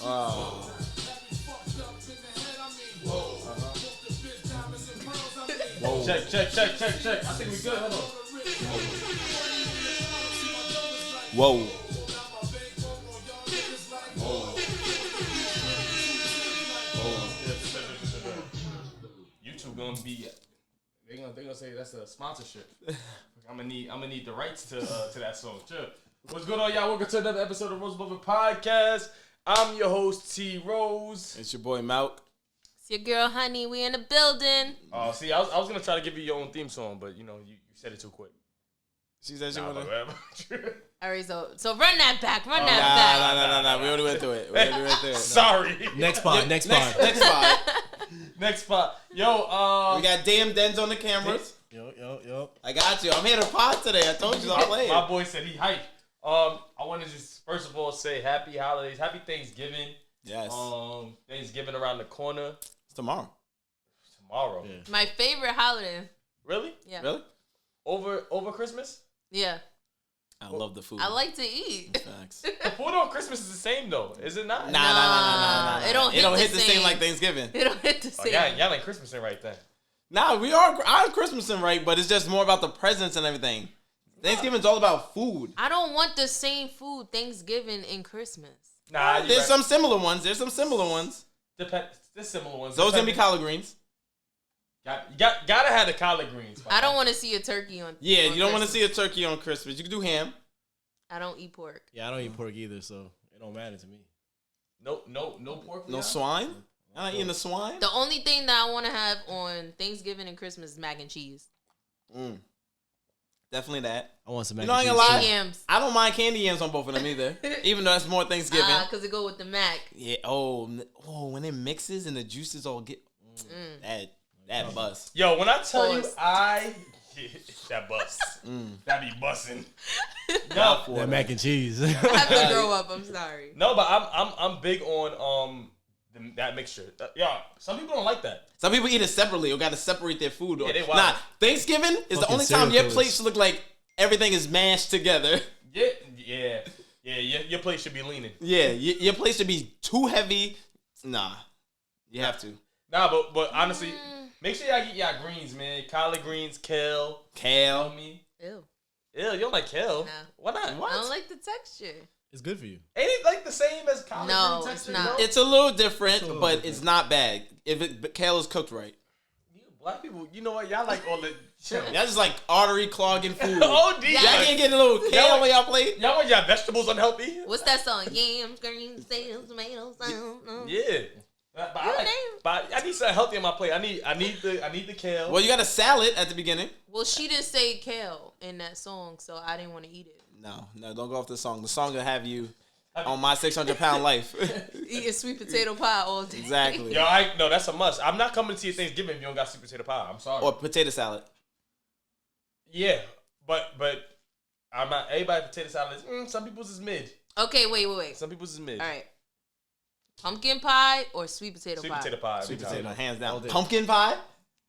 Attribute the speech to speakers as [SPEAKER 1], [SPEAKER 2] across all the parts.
[SPEAKER 1] Whoa. Check. I think we good. Hold on.
[SPEAKER 2] Whoa.
[SPEAKER 1] YouTube gonna be. They gonna say that's a sponsorship. I'm gonna need the rights to that song. Sure. What's going on, y'all? Welcome to another episode of Rose Above It podcast. I'm your host T Rose.
[SPEAKER 2] It's your boy Malk.
[SPEAKER 3] It's your girl Honey. We in the building.
[SPEAKER 1] See, I was gonna try to give you your own theme song, but you said it too quick.
[SPEAKER 2] She said she wanna.
[SPEAKER 3] All right, so run that back. Run that back.
[SPEAKER 2] No. We already went through it.
[SPEAKER 1] Sorry.
[SPEAKER 4] Next pod.
[SPEAKER 2] Next spot.
[SPEAKER 1] Yo,
[SPEAKER 2] we got damn Dens on the cameras.
[SPEAKER 4] Yo.
[SPEAKER 2] I got you. I'm here to pod today. I told you I'm playing.
[SPEAKER 1] My boy said he hyped. I want to just first of all say happy holidays, happy Thanksgiving.
[SPEAKER 2] Yes.
[SPEAKER 1] Thanksgiving around the corner.
[SPEAKER 2] It's tomorrow.
[SPEAKER 1] Yeah.
[SPEAKER 3] My favorite holiday.
[SPEAKER 1] Really?
[SPEAKER 3] Yeah.
[SPEAKER 2] Really?
[SPEAKER 1] Over Christmas?
[SPEAKER 3] Yeah.
[SPEAKER 2] I love the food.
[SPEAKER 3] I like to eat.
[SPEAKER 2] Facts.
[SPEAKER 1] The food on Christmas is the same though, is it not?
[SPEAKER 3] Nah. It don't hit the same
[SPEAKER 2] like Thanksgiving.
[SPEAKER 3] It don't hit the same.
[SPEAKER 1] Y'all ain't Christmasing right then.
[SPEAKER 2] Nah, I'm Christmasing right, but it's just more about the presents and everything. Thanksgiving's all about food.
[SPEAKER 3] I don't want the same food Thanksgiving and Christmas.
[SPEAKER 1] Nah,
[SPEAKER 2] there's some similar ones. There's similar ones.
[SPEAKER 1] There's similar ones.
[SPEAKER 2] Those gonna be collard greens.
[SPEAKER 1] Gotta have the collard greens.
[SPEAKER 3] I don't want to see a turkey on.
[SPEAKER 2] Yeah,
[SPEAKER 3] on
[SPEAKER 2] you don't want to
[SPEAKER 3] Christmas.
[SPEAKER 2] see a turkey on Christmas. You can do ham.
[SPEAKER 3] I don't eat pork.
[SPEAKER 4] Yeah, I don't eat pork either, so it don't matter to me.
[SPEAKER 1] No pork.
[SPEAKER 2] No swine. I'm not eating the swine.
[SPEAKER 3] The only thing that I want to have on Thanksgiving and Christmas is mac and cheese.
[SPEAKER 2] Definitely that.
[SPEAKER 4] I want some mac
[SPEAKER 2] and
[SPEAKER 4] cheese.
[SPEAKER 2] cheese. Lie.
[SPEAKER 3] Yams.
[SPEAKER 2] I don't mind candy yams on both of them either. Even though that's more Thanksgiving.
[SPEAKER 3] Because it go with the mac.
[SPEAKER 2] Yeah. Oh, when it mixes and the juices all get that bust.
[SPEAKER 1] Yo, when I tell you
[SPEAKER 3] Pause.
[SPEAKER 1] that bust. That be bussin'.
[SPEAKER 4] That mac and cheese.
[SPEAKER 3] I have to grow up. I'm sorry.
[SPEAKER 1] No, but I'm big on that mixture. Yeah, some people don't like that.
[SPEAKER 2] Some people eat it separately or got to separate their food.
[SPEAKER 1] Yeah, they wild.
[SPEAKER 2] Nah, Thanksgiving is the
[SPEAKER 4] Fucking
[SPEAKER 2] only time your
[SPEAKER 4] serial
[SPEAKER 2] plate
[SPEAKER 4] killers.
[SPEAKER 2] should look like everything is mashed together.
[SPEAKER 1] Yeah. Your plate should be leaning.
[SPEAKER 2] Yeah, your plate should be too heavy. Nah, you have to.
[SPEAKER 1] Nah, but honestly, make sure y'all get y'all greens, man. Collard greens, kale.
[SPEAKER 2] Kale.
[SPEAKER 1] You know me.
[SPEAKER 3] Ew.
[SPEAKER 1] Ew, you don't like kale?
[SPEAKER 3] Nah.
[SPEAKER 1] Why not?
[SPEAKER 3] I don't like the texture.
[SPEAKER 4] It's good for you.
[SPEAKER 1] Ain't it like the same as collard
[SPEAKER 3] No,
[SPEAKER 1] green
[SPEAKER 3] it's
[SPEAKER 1] texture?
[SPEAKER 3] not.
[SPEAKER 1] No?
[SPEAKER 2] It's a little different, but it's not bad. But kale is cooked right.
[SPEAKER 1] You black people, you know what? Y'all like all the shit.
[SPEAKER 2] Y'all just like artery clogging food.
[SPEAKER 1] OD.
[SPEAKER 2] Y'all can't get a little kale on y'all plate.
[SPEAKER 1] Y'all want y'all vegetables unhealthy?
[SPEAKER 3] What's that song? Yams, greens, sales, tomatoes.
[SPEAKER 1] Yeah. But I need something healthy on my plate. I need the kale.
[SPEAKER 2] Well, you got a salad at the beginning.
[SPEAKER 3] Well, she didn't say kale in that song, so I didn't want to eat it.
[SPEAKER 2] No, don't go off the song. The song will have you on my 600-pound life.
[SPEAKER 3] Eating sweet potato pie all day.
[SPEAKER 2] Exactly.
[SPEAKER 1] Yo, no, that's a must. I'm not coming to your Thanksgiving if you don't got sweet potato pie. I'm sorry.
[SPEAKER 2] Or potato salad.
[SPEAKER 1] Yeah, but I'm not. Everybody potato salad is. Some people's is mid.
[SPEAKER 3] Okay, wait.
[SPEAKER 1] Some people's is mid.
[SPEAKER 3] All right. Pumpkin pie or sweet potato
[SPEAKER 1] Sweet
[SPEAKER 3] pie?
[SPEAKER 1] potato pie.
[SPEAKER 2] Sweet
[SPEAKER 1] every time.
[SPEAKER 2] potato, hands
[SPEAKER 4] All
[SPEAKER 2] down.
[SPEAKER 4] day.
[SPEAKER 2] Pumpkin pie?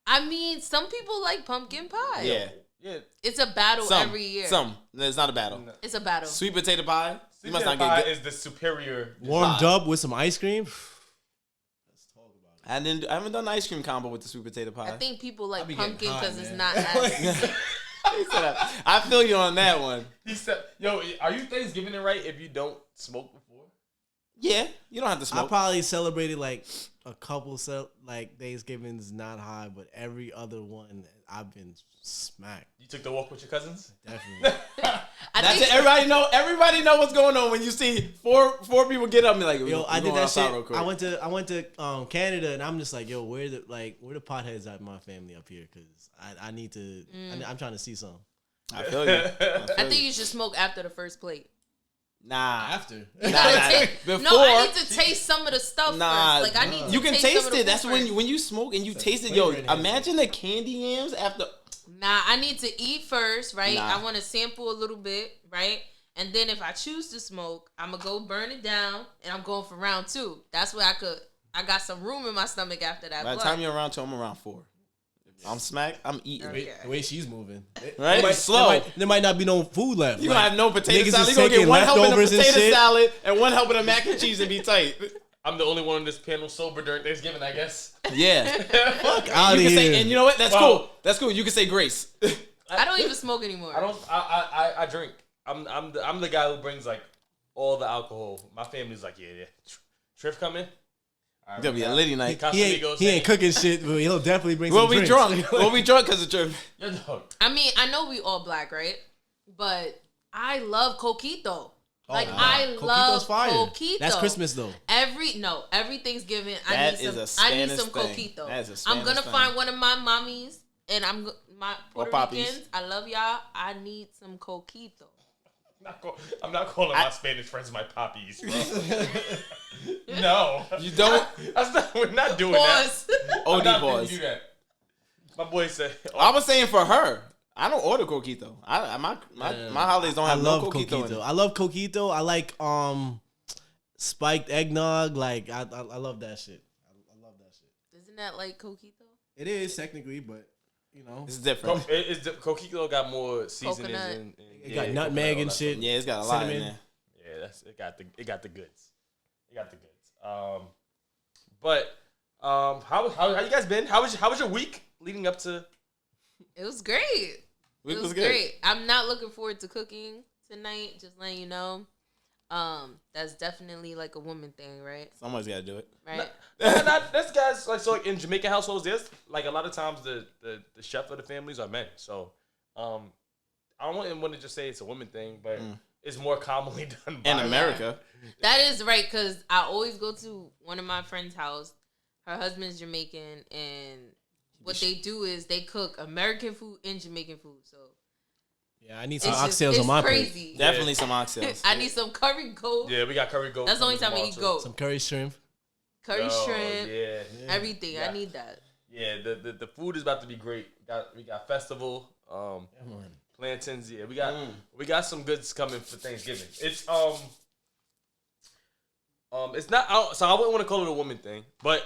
[SPEAKER 3] I mean, some people like pumpkin pie.
[SPEAKER 2] Yeah.
[SPEAKER 1] Yeah.
[SPEAKER 3] It's a battle every year.
[SPEAKER 2] No, it's not a battle.
[SPEAKER 1] No.
[SPEAKER 3] It's a battle.
[SPEAKER 2] Sweet potato pie?
[SPEAKER 1] Sweet
[SPEAKER 2] You must
[SPEAKER 1] potato
[SPEAKER 2] not
[SPEAKER 1] pie
[SPEAKER 2] get
[SPEAKER 1] is the superior.
[SPEAKER 4] Warmed up with some ice cream. Let's talk about it.
[SPEAKER 2] I haven't done an ice cream combo with the sweet potato pie.
[SPEAKER 3] I think people like
[SPEAKER 4] be getting
[SPEAKER 3] pumpkin
[SPEAKER 4] high,
[SPEAKER 3] because it's
[SPEAKER 4] man.
[SPEAKER 3] not as...
[SPEAKER 2] He said, I feel you on that one.
[SPEAKER 1] He said, "Yo, are you Thanksgiving it right if you don't smoke before?"
[SPEAKER 2] Yeah, you don't have to
[SPEAKER 4] I
[SPEAKER 2] smoke.
[SPEAKER 4] probably celebrated like a couple like Thanksgiving's not high, but every other one I've been smacked.
[SPEAKER 1] You took the walk with your cousins.
[SPEAKER 4] Definitely.
[SPEAKER 2] That's it. Everybody know what's going on when you see four people get up and be like,
[SPEAKER 4] Yo, I
[SPEAKER 2] we
[SPEAKER 4] did
[SPEAKER 2] going
[SPEAKER 4] that
[SPEAKER 2] outside
[SPEAKER 4] shit.
[SPEAKER 2] real quick.
[SPEAKER 4] I went to Canada, and I'm just like, yo, where the potheads at in my family up here? Because I need to. I'm trying to see some.
[SPEAKER 2] I feel you.
[SPEAKER 3] I think you should smoke after the first plate.
[SPEAKER 2] Nah.
[SPEAKER 4] After.
[SPEAKER 2] Nah. Before.
[SPEAKER 3] No, I need to taste some of the stuff
[SPEAKER 2] Nah,
[SPEAKER 3] first. Like I need to
[SPEAKER 2] you can
[SPEAKER 3] taste some
[SPEAKER 2] taste
[SPEAKER 3] of the
[SPEAKER 2] it. That's
[SPEAKER 3] food
[SPEAKER 2] when
[SPEAKER 3] first.
[SPEAKER 2] you smoke and you taste it. Yo,
[SPEAKER 4] flavor enhancer.
[SPEAKER 2] imagine the candy yams after.
[SPEAKER 3] Nah, I need to eat first, right?
[SPEAKER 2] Nah.
[SPEAKER 3] I want to sample a little bit, right? And then if I choose to smoke, I'm gonna go burn it down, and I'm going for round 2. That's where I got some room in my stomach after that.
[SPEAKER 2] By the time you're around 2, I'm around 4. I'm smacked. I'm eating.
[SPEAKER 3] Okay.
[SPEAKER 4] The way she's moving.
[SPEAKER 2] Right? Slow.
[SPEAKER 4] There might not be no food left.
[SPEAKER 2] You're going to have no potato
[SPEAKER 4] niggas
[SPEAKER 2] salad.
[SPEAKER 4] is
[SPEAKER 2] You're going to get
[SPEAKER 4] taking
[SPEAKER 2] one helping of
[SPEAKER 4] leftovers and
[SPEAKER 2] potato
[SPEAKER 4] shit.
[SPEAKER 2] salad and one helping of mac and cheese and be tight.
[SPEAKER 1] I'm the only one on this panel sober during Thanksgiving, I guess.
[SPEAKER 2] Yeah.
[SPEAKER 4] Fuck out of
[SPEAKER 2] You can
[SPEAKER 4] here.
[SPEAKER 2] say, and you know what? That's
[SPEAKER 1] Wow.
[SPEAKER 2] cool. That's cool. You can say grace.
[SPEAKER 3] I don't even smoke anymore.
[SPEAKER 1] I drink. I'm the guy who brings like all the alcohol. My family's like, yeah. Triff coming.
[SPEAKER 2] It's gonna be a litty night.
[SPEAKER 4] He ain't cooking shit, but he'll definitely bring
[SPEAKER 2] We'll
[SPEAKER 4] some
[SPEAKER 2] be
[SPEAKER 4] drinks.
[SPEAKER 2] drunk. We'll be drunk because of Triff.
[SPEAKER 1] Yo, dog.
[SPEAKER 3] I mean, I know we all black, right? But I love coquito. Like I love
[SPEAKER 4] Coquito's fire.
[SPEAKER 3] coquito.
[SPEAKER 4] That's Christmas though.
[SPEAKER 3] Every Thanksgiving I
[SPEAKER 2] That
[SPEAKER 3] need some.
[SPEAKER 2] is a
[SPEAKER 3] I
[SPEAKER 2] Spanish
[SPEAKER 3] need some
[SPEAKER 2] thing.
[SPEAKER 3] coquito.
[SPEAKER 2] That is a
[SPEAKER 3] I'm
[SPEAKER 2] Spanish
[SPEAKER 3] gonna
[SPEAKER 2] thing.
[SPEAKER 3] find one of my mommies, and my Puerto
[SPEAKER 2] poppies.
[SPEAKER 3] Ricans. I love y'all. I need some coquito.
[SPEAKER 1] I'm not calling my Spanish friends my poppies, bro. No.
[SPEAKER 2] You don't?
[SPEAKER 1] We're not doing
[SPEAKER 3] Pause.
[SPEAKER 1] that.
[SPEAKER 2] OD
[SPEAKER 1] I'm not
[SPEAKER 2] pause.
[SPEAKER 1] do that. My boy said,
[SPEAKER 2] I was saying for her. I don't order coquito. My holidays don't
[SPEAKER 4] I
[SPEAKER 2] have
[SPEAKER 4] love
[SPEAKER 2] no coquito. In
[SPEAKER 4] coquito.
[SPEAKER 2] it.
[SPEAKER 4] I love coquito. I like spiked eggnog. Like I love that shit. I love that shit.
[SPEAKER 3] Isn't that like coquito?
[SPEAKER 4] It is technically, but you know,
[SPEAKER 2] It's different.
[SPEAKER 1] Coquito got more seasonings
[SPEAKER 3] Coconut.
[SPEAKER 1] and
[SPEAKER 4] it got nutmeg and shit.
[SPEAKER 2] Yeah, it's got a lot in
[SPEAKER 4] Cinnamon.
[SPEAKER 2] there.
[SPEAKER 1] Yeah, it got the goods. It got the goods. But how you guys been? How was your week leading up to?
[SPEAKER 3] It was great.
[SPEAKER 2] Week
[SPEAKER 3] It
[SPEAKER 2] was
[SPEAKER 3] was
[SPEAKER 2] good.
[SPEAKER 3] great. I'm not looking forward to cooking tonight. Just letting you know. That's definitely like a woman thing, right?
[SPEAKER 2] Someone's got to do it.
[SPEAKER 3] Right.
[SPEAKER 1] That's guys like so like in Jamaican households. There's like a lot of times the chef of the families are men. So I don't want to just say it's a woman thing, but it's more commonly done by
[SPEAKER 2] In America.
[SPEAKER 3] That is right, because I always go to one of my friend's house. Her husband's Jamaican, and what they do is they cook American food and Jamaican food. So
[SPEAKER 4] yeah, I need some
[SPEAKER 3] it's
[SPEAKER 4] oxtails on my plate.
[SPEAKER 3] crazy.
[SPEAKER 2] Definitely some oxtails.
[SPEAKER 3] I need some curry goat.
[SPEAKER 1] Yeah, we got curry goat.
[SPEAKER 3] That's the only time I eat goat.
[SPEAKER 4] Some curry shrimp.
[SPEAKER 3] Curry shrimp,
[SPEAKER 1] Yeah.
[SPEAKER 3] everything.
[SPEAKER 1] Yeah.
[SPEAKER 3] I need that.
[SPEAKER 1] Yeah, the food is about to be great. We got festival, plantains. Yeah, we got some goods coming for Thanksgiving. It's it's not so I wouldn't want to call it a woman thing, but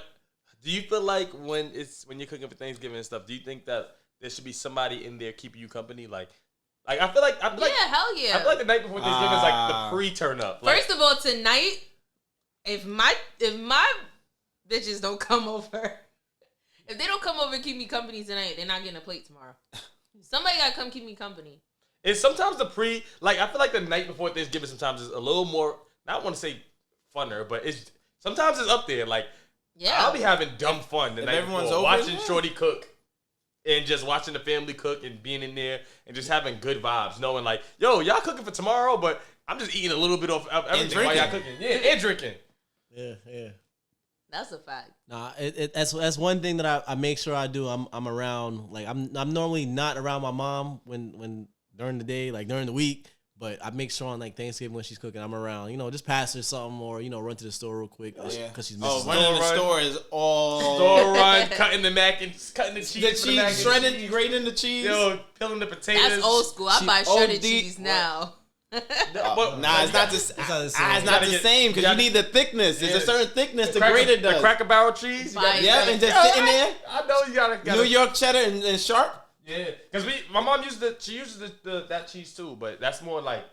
[SPEAKER 1] do you feel like when you're cooking for Thanksgiving and stuff, do you think that there should be somebody in there keeping you company? Like I feel like
[SPEAKER 3] Yeah, hell yeah.
[SPEAKER 1] I feel like the night before Thanksgiving is like the pre-turn up. Like,
[SPEAKER 3] First of all, tonight, if my bitches don't come over, if they don't come over and keep me company tonight, they're not getting a plate tomorrow. Somebody gotta come keep me company.
[SPEAKER 1] it's sometimes I feel like the night before Thanksgiving sometimes is a little more. I don't want to say funner, but sometimes it's up there. Like
[SPEAKER 3] Yeah.
[SPEAKER 1] I'll be having dumb fun the
[SPEAKER 2] If
[SPEAKER 1] night
[SPEAKER 2] everyone's
[SPEAKER 1] before,
[SPEAKER 2] open,
[SPEAKER 1] watching
[SPEAKER 2] yeah.
[SPEAKER 1] Shorty cook. And just watching the family cook and being in there and just having good vibes, knowing like, yo, y'all cooking for tomorrow, but I'm just eating a little bit of everything while y'all cooking. Yeah, and drinking.
[SPEAKER 4] Yeah.
[SPEAKER 3] That's a fact.
[SPEAKER 4] Nah, that's one thing that I make sure I do. I'm around. Like I'm normally not around my mom when during the day, like during the week. But I make sure on like Thanksgiving when she's cooking, I'm around. You know, just pass her something or run to the store real quick because she's missing.
[SPEAKER 2] Running to the store is all
[SPEAKER 1] Store run, cutting the cheese,
[SPEAKER 2] the cheese, shredding, grating the cheese.
[SPEAKER 1] yo, peeling the potatoes.
[SPEAKER 3] That's old school. I buy shredded
[SPEAKER 2] OD.
[SPEAKER 3] cheese now.
[SPEAKER 2] Nah, it's not the same. It's not the same because
[SPEAKER 1] you
[SPEAKER 2] you need the thickness. There's a certain thickness the
[SPEAKER 1] Cracker-
[SPEAKER 2] grater does.
[SPEAKER 1] The Cracker Barrel cheese. You gotta-
[SPEAKER 3] Yeah,
[SPEAKER 2] and just sitting there.
[SPEAKER 1] I know you gotta
[SPEAKER 2] New York cheddar and sharp.
[SPEAKER 1] Yeah, because my mom uses that cheese too, but that's more like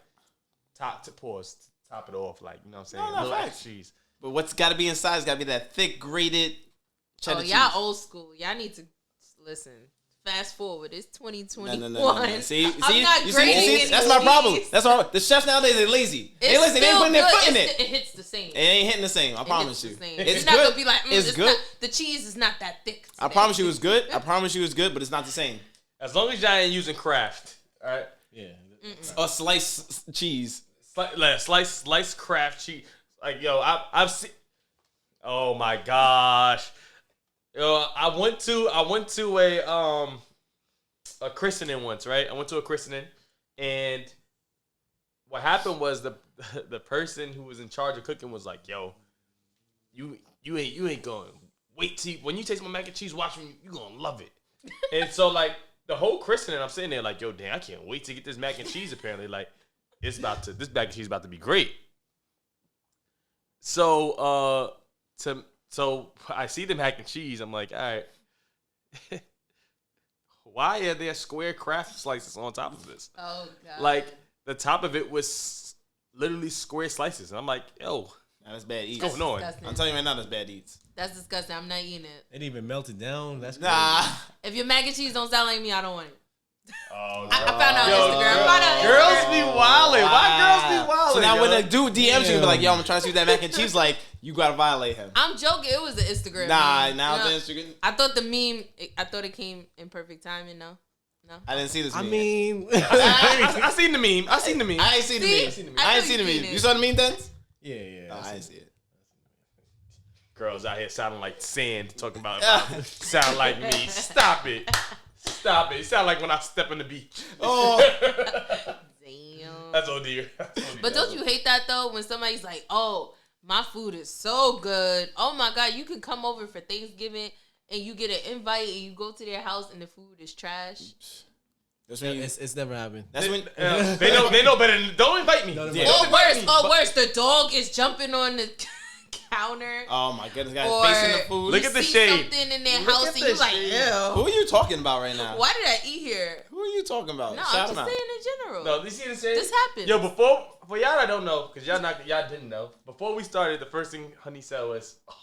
[SPEAKER 1] top it off, like you know what I'm saying.
[SPEAKER 2] No,
[SPEAKER 1] Little
[SPEAKER 2] facts.
[SPEAKER 1] extra cheese.
[SPEAKER 2] But what's got to be inside has got to be that thick grated cheddar cheese.
[SPEAKER 3] Y'all old school. Y'all need to listen. Fast forward. It's 2021.
[SPEAKER 2] No. See,
[SPEAKER 3] I'm not grading any
[SPEAKER 2] that's my problem.
[SPEAKER 3] cheese.
[SPEAKER 2] That's my. The chefs nowadays are lazy. They
[SPEAKER 3] It's
[SPEAKER 2] listen. They ain't
[SPEAKER 3] still
[SPEAKER 2] putting their
[SPEAKER 3] good.
[SPEAKER 2] foot in
[SPEAKER 3] It's-
[SPEAKER 2] it.
[SPEAKER 3] It hits the same.
[SPEAKER 2] It ain't hitting the same. I
[SPEAKER 3] It
[SPEAKER 2] promise
[SPEAKER 3] hits
[SPEAKER 2] you.
[SPEAKER 3] the same.
[SPEAKER 2] It's
[SPEAKER 3] You're not
[SPEAKER 2] good.
[SPEAKER 3] gonna be like,
[SPEAKER 2] It's
[SPEAKER 3] it's
[SPEAKER 2] good.
[SPEAKER 3] not, the cheese is not that thick.
[SPEAKER 2] I promise you it's good. I promise you it's good, but it's not the same.
[SPEAKER 1] As long as y'all ain't using Kraft, all right.
[SPEAKER 4] Yeah.
[SPEAKER 2] A sliced cheese.
[SPEAKER 1] Slice Kraft cheese. Like yo, I've seen. Oh my gosh, yo, I went to a christening once, right? I went to a christening, and what happened was the person who was in charge of cooking was like, yo, you ain't going wait till when you taste my mac and cheese. Watch me, you gonna love it. And so like the whole christening, I'm sitting there like, yo, damn, I can't wait to get this mac and cheese. Apparently, like. This mac and cheese is about to be great. So I see the mac and cheese. I'm like, all right. Why are there square Kraft slices on top of this?
[SPEAKER 3] Oh god.
[SPEAKER 1] Like the top of it was literally square slices, and I'm like, yo,
[SPEAKER 2] Nah, that's bad eats.
[SPEAKER 1] What's going on?
[SPEAKER 3] Disgusting.
[SPEAKER 2] I'm telling you right now, that's bad eats.
[SPEAKER 3] That's disgusting. I'm not eating it.
[SPEAKER 4] It even melted down. That's crazy.
[SPEAKER 2] Nah.
[SPEAKER 3] If your mac and cheese don't sound like me, I don't want it.
[SPEAKER 1] Oh,
[SPEAKER 3] I found out
[SPEAKER 2] Yo,
[SPEAKER 3] Instagram. I found out
[SPEAKER 1] girls
[SPEAKER 3] Instagram.
[SPEAKER 1] be wildin'. Why girls be wildin'?
[SPEAKER 2] So now
[SPEAKER 1] yo?
[SPEAKER 2] when a dude DMs you, be like, yo, I'm trying to see that mac and cheese, like, you gotta violate him.
[SPEAKER 3] I'm joking. It was an Instagram.
[SPEAKER 2] Nah,
[SPEAKER 3] meme.
[SPEAKER 2] now
[SPEAKER 3] You know,
[SPEAKER 2] it's Instagram.
[SPEAKER 3] I thought the meme. I thought it came in perfect timing. No.
[SPEAKER 2] I didn't see this
[SPEAKER 4] I
[SPEAKER 2] meme.
[SPEAKER 4] mean,
[SPEAKER 1] I seen the meme. I seen the meme.
[SPEAKER 2] I ain't seen the
[SPEAKER 3] See?
[SPEAKER 2] meme.
[SPEAKER 3] I
[SPEAKER 2] I ain't
[SPEAKER 3] know
[SPEAKER 2] seen the
[SPEAKER 3] you
[SPEAKER 2] meme.
[SPEAKER 3] seen
[SPEAKER 2] You
[SPEAKER 3] it.
[SPEAKER 2] saw the meme, then?
[SPEAKER 4] yeah.
[SPEAKER 2] No, I didn't see it.
[SPEAKER 1] Girls out here sounding like sand talking about sound like me. Stop it. Stop it. It sound like when I step on the beach.
[SPEAKER 2] Oh.
[SPEAKER 3] Damn.
[SPEAKER 1] That's OD.
[SPEAKER 3] But don't you hate that though when somebody's like, "Oh, my food is so good. Oh my God, you can come over for Thanksgiving and you get an invite and you go to their house and the food is trash."
[SPEAKER 2] That's when you,
[SPEAKER 4] it's never happened.
[SPEAKER 2] that's when
[SPEAKER 1] They know better than don't invite me.
[SPEAKER 2] Yeah.
[SPEAKER 3] Or worse, the dog is jumping on the counter.
[SPEAKER 2] Oh my goodness, guys,
[SPEAKER 3] Or
[SPEAKER 2] facing the food.
[SPEAKER 1] Look
[SPEAKER 3] you
[SPEAKER 1] at the
[SPEAKER 3] see
[SPEAKER 1] shade.
[SPEAKER 3] something in their
[SPEAKER 1] Look
[SPEAKER 3] house
[SPEAKER 1] at
[SPEAKER 3] and
[SPEAKER 1] the
[SPEAKER 3] you like,
[SPEAKER 1] shade.
[SPEAKER 3] ew.
[SPEAKER 2] Who are you talking about right now?
[SPEAKER 3] Why did I eat here?
[SPEAKER 2] Who are you talking about?
[SPEAKER 3] No,
[SPEAKER 2] Shout
[SPEAKER 3] I'm
[SPEAKER 2] him
[SPEAKER 3] just
[SPEAKER 2] out.
[SPEAKER 3] saying in general.
[SPEAKER 1] No, you see the shade?
[SPEAKER 3] This happened.
[SPEAKER 1] Yo, for y'all that don't know, because y'all didn't know. Before we started, the first thing Honey said was, oh,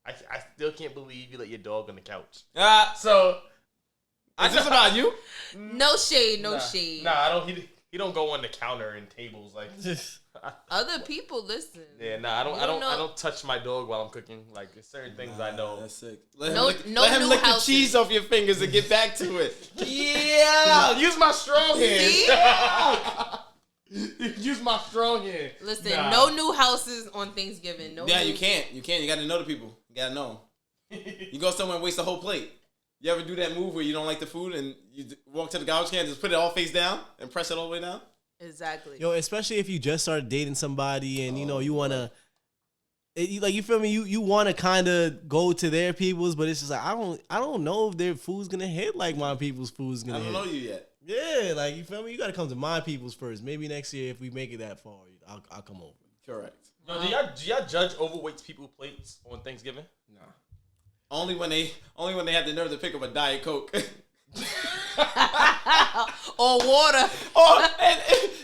[SPEAKER 1] I still can't believe you let your dog on the couch. So
[SPEAKER 2] Is this about you?
[SPEAKER 3] No shade, no
[SPEAKER 1] nah,
[SPEAKER 3] shade.
[SPEAKER 1] Nah, I don't. He don't go on the counter and tables like.
[SPEAKER 3] Other people listen.
[SPEAKER 1] Yeah, nah, I
[SPEAKER 3] You don't know.
[SPEAKER 1] don't touch my dog while I'm cooking. Like there's certain things I know.
[SPEAKER 2] That's sick. Let
[SPEAKER 3] No-
[SPEAKER 2] him lick,
[SPEAKER 3] no
[SPEAKER 2] let him
[SPEAKER 3] new
[SPEAKER 2] lick
[SPEAKER 3] houses.
[SPEAKER 2] the cheese off your fingers and get back to it.
[SPEAKER 1] Yeah, use my strong
[SPEAKER 3] See?
[SPEAKER 1] hand. Use my strong hand.
[SPEAKER 3] Listen,
[SPEAKER 1] Nah.
[SPEAKER 3] no new houses on Thanksgiving. No.
[SPEAKER 2] Yeah,
[SPEAKER 3] new-
[SPEAKER 2] you can't. You can't. You got to know the people. You got to know 'em. You go somewhere and waste the whole plate. You ever do that move where you don't like the food and you walk to the garbage can and just put it all face down and press it all the way down?
[SPEAKER 3] Exactly.
[SPEAKER 4] Yo, especially if you just started dating somebody and you know you wanna, you feel me? You wanna kind of go to their people's, but it's just like I don't know if their food's gonna hit like my people's food's
[SPEAKER 2] I
[SPEAKER 4] gonna
[SPEAKER 2] don't
[SPEAKER 4] hit.
[SPEAKER 2] know you yet.
[SPEAKER 4] Yeah, like you feel me? You gotta come to my people's first. Maybe next year if we make it that far, I'll come over.
[SPEAKER 2] Correct.
[SPEAKER 1] Yo, do y'all judge overweight people's plates on Thanksgiving?
[SPEAKER 2] Nah. Only when they have the nerve to pick up a Diet Coke.
[SPEAKER 3] Or water.
[SPEAKER 2] Oh,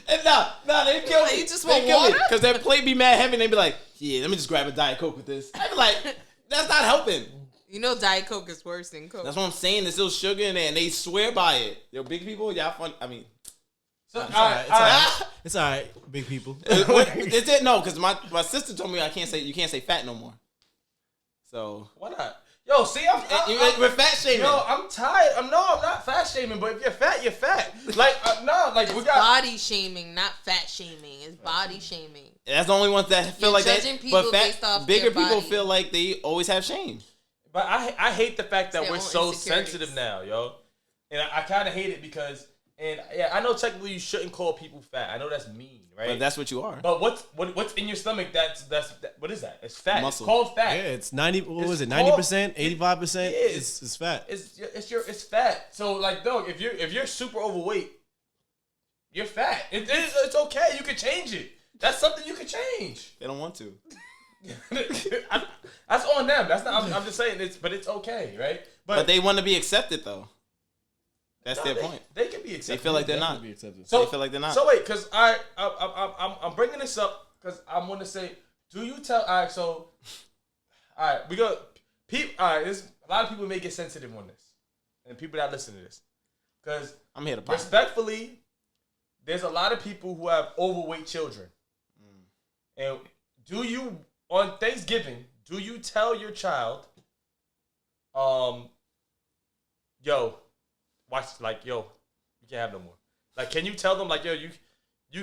[SPEAKER 2] and nah, they kill me.
[SPEAKER 3] You just
[SPEAKER 2] They
[SPEAKER 3] want
[SPEAKER 2] kill me
[SPEAKER 3] water?
[SPEAKER 2] because their plate be mad heavy and they be like, yeah, let me just grab a Diet Coke with this. I be like, that's not helping.
[SPEAKER 3] You know, Diet Coke is worse than Coke.
[SPEAKER 2] That's what I'm saying. There's still sugar in there and they swear by it. Yo, big people, y'all fun. I mean,
[SPEAKER 1] So,
[SPEAKER 4] It's alright. It's alright, big people.
[SPEAKER 2] is it? No, because my sister told me you can't say fat no more. So
[SPEAKER 1] Why not? Yo, see,
[SPEAKER 2] we're fat shaming.
[SPEAKER 1] Yo, I'm tired. I'm not fat shaming, but if you're fat, you're fat. Like, no, like we
[SPEAKER 3] It's
[SPEAKER 1] got.
[SPEAKER 3] body shaming, not fat shaming. It's body shaming.
[SPEAKER 2] That's the only ones that feel
[SPEAKER 3] You're
[SPEAKER 2] like that.
[SPEAKER 3] judging people
[SPEAKER 2] But
[SPEAKER 3] based off
[SPEAKER 2] bigger
[SPEAKER 3] their
[SPEAKER 2] people
[SPEAKER 3] body.
[SPEAKER 2] feel like they always have shame.
[SPEAKER 1] But I hate the fact that
[SPEAKER 3] Their
[SPEAKER 1] we're
[SPEAKER 3] own
[SPEAKER 1] so
[SPEAKER 3] insecurities.
[SPEAKER 1] sensitive now, yo. And I kind of hate it because, and yeah, I know technically you shouldn't call people fat. I know that's mean, right?
[SPEAKER 2] But that's what you are.
[SPEAKER 1] But what's in your stomach? What is that? It's fat.
[SPEAKER 2] Muscle.
[SPEAKER 1] It's called fat.
[SPEAKER 4] Yeah, it's 90. What was it?
[SPEAKER 1] It's called-
[SPEAKER 4] 90%, 85%.
[SPEAKER 1] Yeah,
[SPEAKER 4] It's fat.
[SPEAKER 1] It's fat. So like, dog, if you're super overweight, you're fat. It's okay. You can change it. That's something you can change.
[SPEAKER 2] They don't want to.
[SPEAKER 1] That's on them. That's not. I'm just saying but it's okay, right?
[SPEAKER 2] But they want to be accepted though. That's
[SPEAKER 1] no,
[SPEAKER 2] their
[SPEAKER 1] they,
[SPEAKER 2] point.
[SPEAKER 1] They can be
[SPEAKER 2] They
[SPEAKER 1] accepted.
[SPEAKER 2] feel like they're not.
[SPEAKER 4] Be accepted.
[SPEAKER 1] So,
[SPEAKER 2] they feel like they're not.
[SPEAKER 1] So wait, because I'm bringing this up because I want to say, do you tell? All right, so all right, we go. People, all right, a lot of people may get sensitive on this, and people that listen to this, because
[SPEAKER 2] I'm here to pop.
[SPEAKER 1] respectfully, there's a lot of people who have overweight children, and do you on Thanksgiving? Do you tell your child, yo, watch, like, yo, you can't have no more. Like, can you tell them, like, yo, you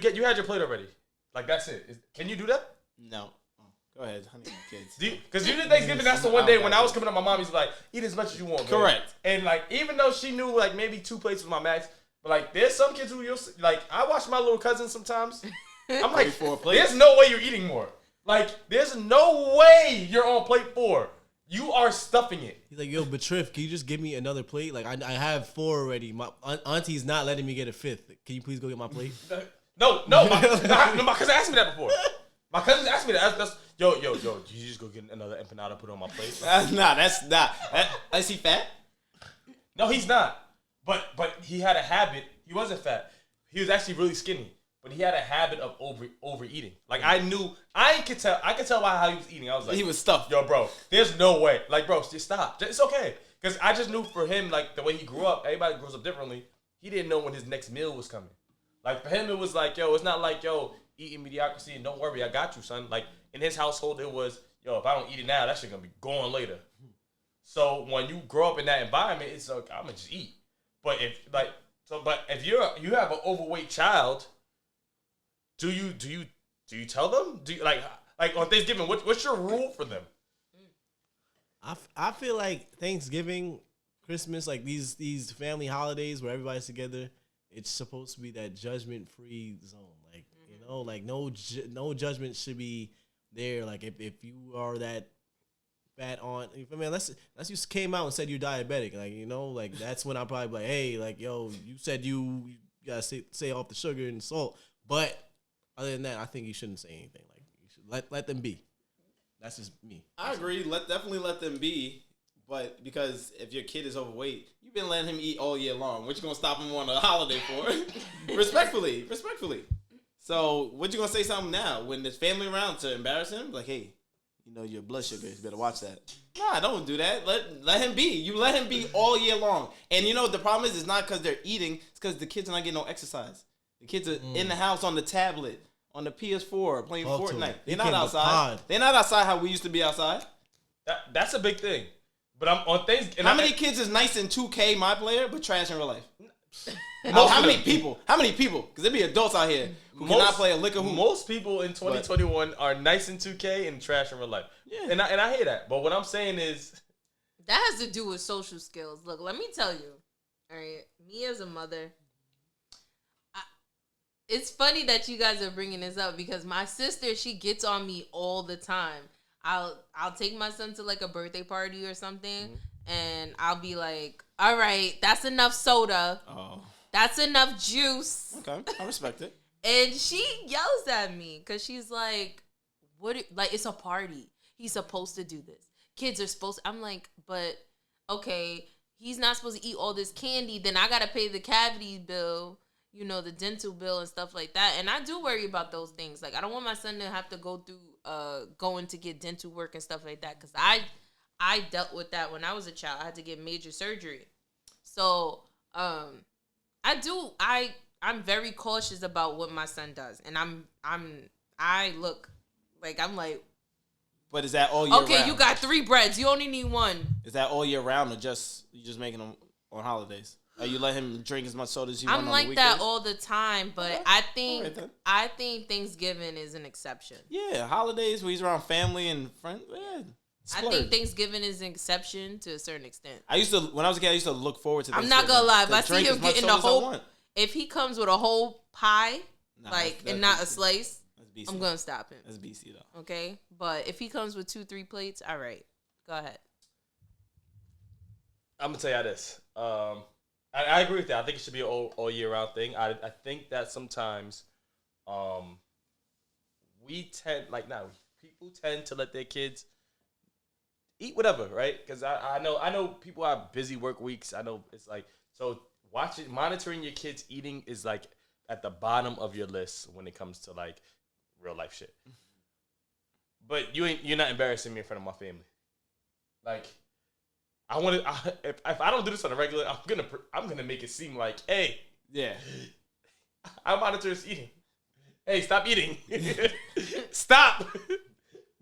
[SPEAKER 1] had your plate already. Like, that's it. Can you do that?
[SPEAKER 2] No. Oh, go ahead, honey, kids.
[SPEAKER 1] Because you did Thanksgiving, that's the one day when I was coming up, my mommy's like, eat as much as you want, man.
[SPEAKER 2] Correct.
[SPEAKER 1] And, like, even though she knew, like, maybe 2 plates was my max, but, like, there's some kids who, like, I watch my little cousins sometimes. I'm like,
[SPEAKER 2] 4 plates.
[SPEAKER 1] there's no way you're eating more. Like, there's no way you're on plate 4. You are stuffing it.
[SPEAKER 4] He's like, yo, but Triff, can you just give me another plate? Like, I have 4 already. My auntie's not letting me get a 5th. Can you please go get my plate?
[SPEAKER 1] No, my cousin asked me that before. My cousin asked me that. That's, yo, you just go get another empanada, put it on my plate.
[SPEAKER 2] Nah, that's not. Is he fat?
[SPEAKER 1] No, he's not. But he had a habit. He wasn't fat. He was actually really skinny. but he had a habit of overeating. Like I could tell by how he was eating. I was like,
[SPEAKER 2] he was stuffed.
[SPEAKER 1] yo, bro, there's no way. Like, bro, just stop. It's okay. Because I just knew for him, like, the way he grew up, everybody grows up differently. He didn't know when his next meal was coming. Like, for him, it was like, yo, it's not like, yo, eating mediocrity and don't worry, I got you, son. Like, in his household, it was, yo, if I don't eat it now, that shit gonna be gone later. So when you grow up in that environment, it's like, I'm gonna just eat. But if you have an overweight child, do you tell them? Do you like on Thanksgiving? What's your rule for them?
[SPEAKER 4] I feel like Thanksgiving, Christmas, like these family holidays where everybody's together, it's supposed to be that judgment-free zone. Like, you know, like no judgment should be there. Like if you are that fat aunt, I mean, unless you came out and said you're diabetic, like, you know, like that's when I'm probably like, hey, like, yo, you said you gotta stay off the sugar and salt. But other than that, I think you shouldn't say anything. Like, you should let them be. That's just me.
[SPEAKER 2] I agree. Definitely let them be. But because if your kid is overweight, you've been letting him eat all year long. What you gonna stop him on a holiday for? Respectfully. So what you gonna say something now when there's family around to embarrass him? Like, hey, you know your blood sugar. You better watch that. Nah, don't do that. Let him be. You let him be all year long. And you know what the problem is? It's not because they're eating. It's because the kids are not getting no exercise. The kids are in the house on the tablet, on the PS4, playing Fortnite. They're not outside. They're not outside how we used to be outside.
[SPEAKER 1] That's a big thing. But I'm on things.
[SPEAKER 2] How many kids is nice in 2K, my player, but trash in real life? How many people? Because there be adults out here who cannot play a liquor hoop.
[SPEAKER 1] Most people in 2021 are nice in 2K and trash in real life. Yeah. And I hear that. But what I'm saying is,
[SPEAKER 3] that has to do with social skills. Look, let me tell you. All right, me as a mother, it's funny that you guys are bringing this up because my sister, she gets on me all the time. I'll take my son to like a birthday party or something, and I'll be like, all right, that's enough soda. Oh. That's enough juice.
[SPEAKER 2] Okay, I respect it.
[SPEAKER 3] And she yells at me because she's like, like, it's a party. He's supposed to do this. Kids are supposed to. I'm like, but, okay, he's not supposed to eat all this candy. Then I got to pay the cavity bill, you know, the dental bill and stuff like that. And I do worry about those things. Like, I don't want my son to have to go through going to get dental work and stuff like that. Because I dealt with that when I was a child. I had to get major surgery. So, I'm very cautious about what my son does. And I look like, I'm like,
[SPEAKER 2] but is that all year round?
[SPEAKER 3] Okay, you got 3 breads. You only need 1.
[SPEAKER 2] Is that all year round or you just making them on holidays? Or you let him drink as much soda as you want on the weekdays?
[SPEAKER 3] I'm like that all the time, but okay. I think Thanksgiving is an exception.
[SPEAKER 2] Yeah, holidays where he's around family and friends. Yeah,
[SPEAKER 3] I think Thanksgiving is an exception to a certain extent.
[SPEAKER 2] When I was a kid, I used to look forward to Thanksgiving.
[SPEAKER 3] I'm not gonna lie, if I see him getting the whole, if he comes with a whole pie, and not a slice, I'm gonna stop him.
[SPEAKER 2] That's BC though.
[SPEAKER 3] Okay, but if he comes with 2-3 plates, all right, go ahead.
[SPEAKER 1] I'm gonna tell you this. I agree with that. I think it should be an all year round thing. I think that sometimes, people tend to let their kids eat whatever, right? Because I know people have busy work weeks. I know it's like, so monitoring your kids eating is like at the bottom of your list when it comes to like real life shit. But you're not embarrassing me in front of my family. Like, if I don't do this on a regular, I'm gonna make it seem like, hey,
[SPEAKER 2] yeah,
[SPEAKER 1] I monitor his eating. Hey, stop eating. Stop.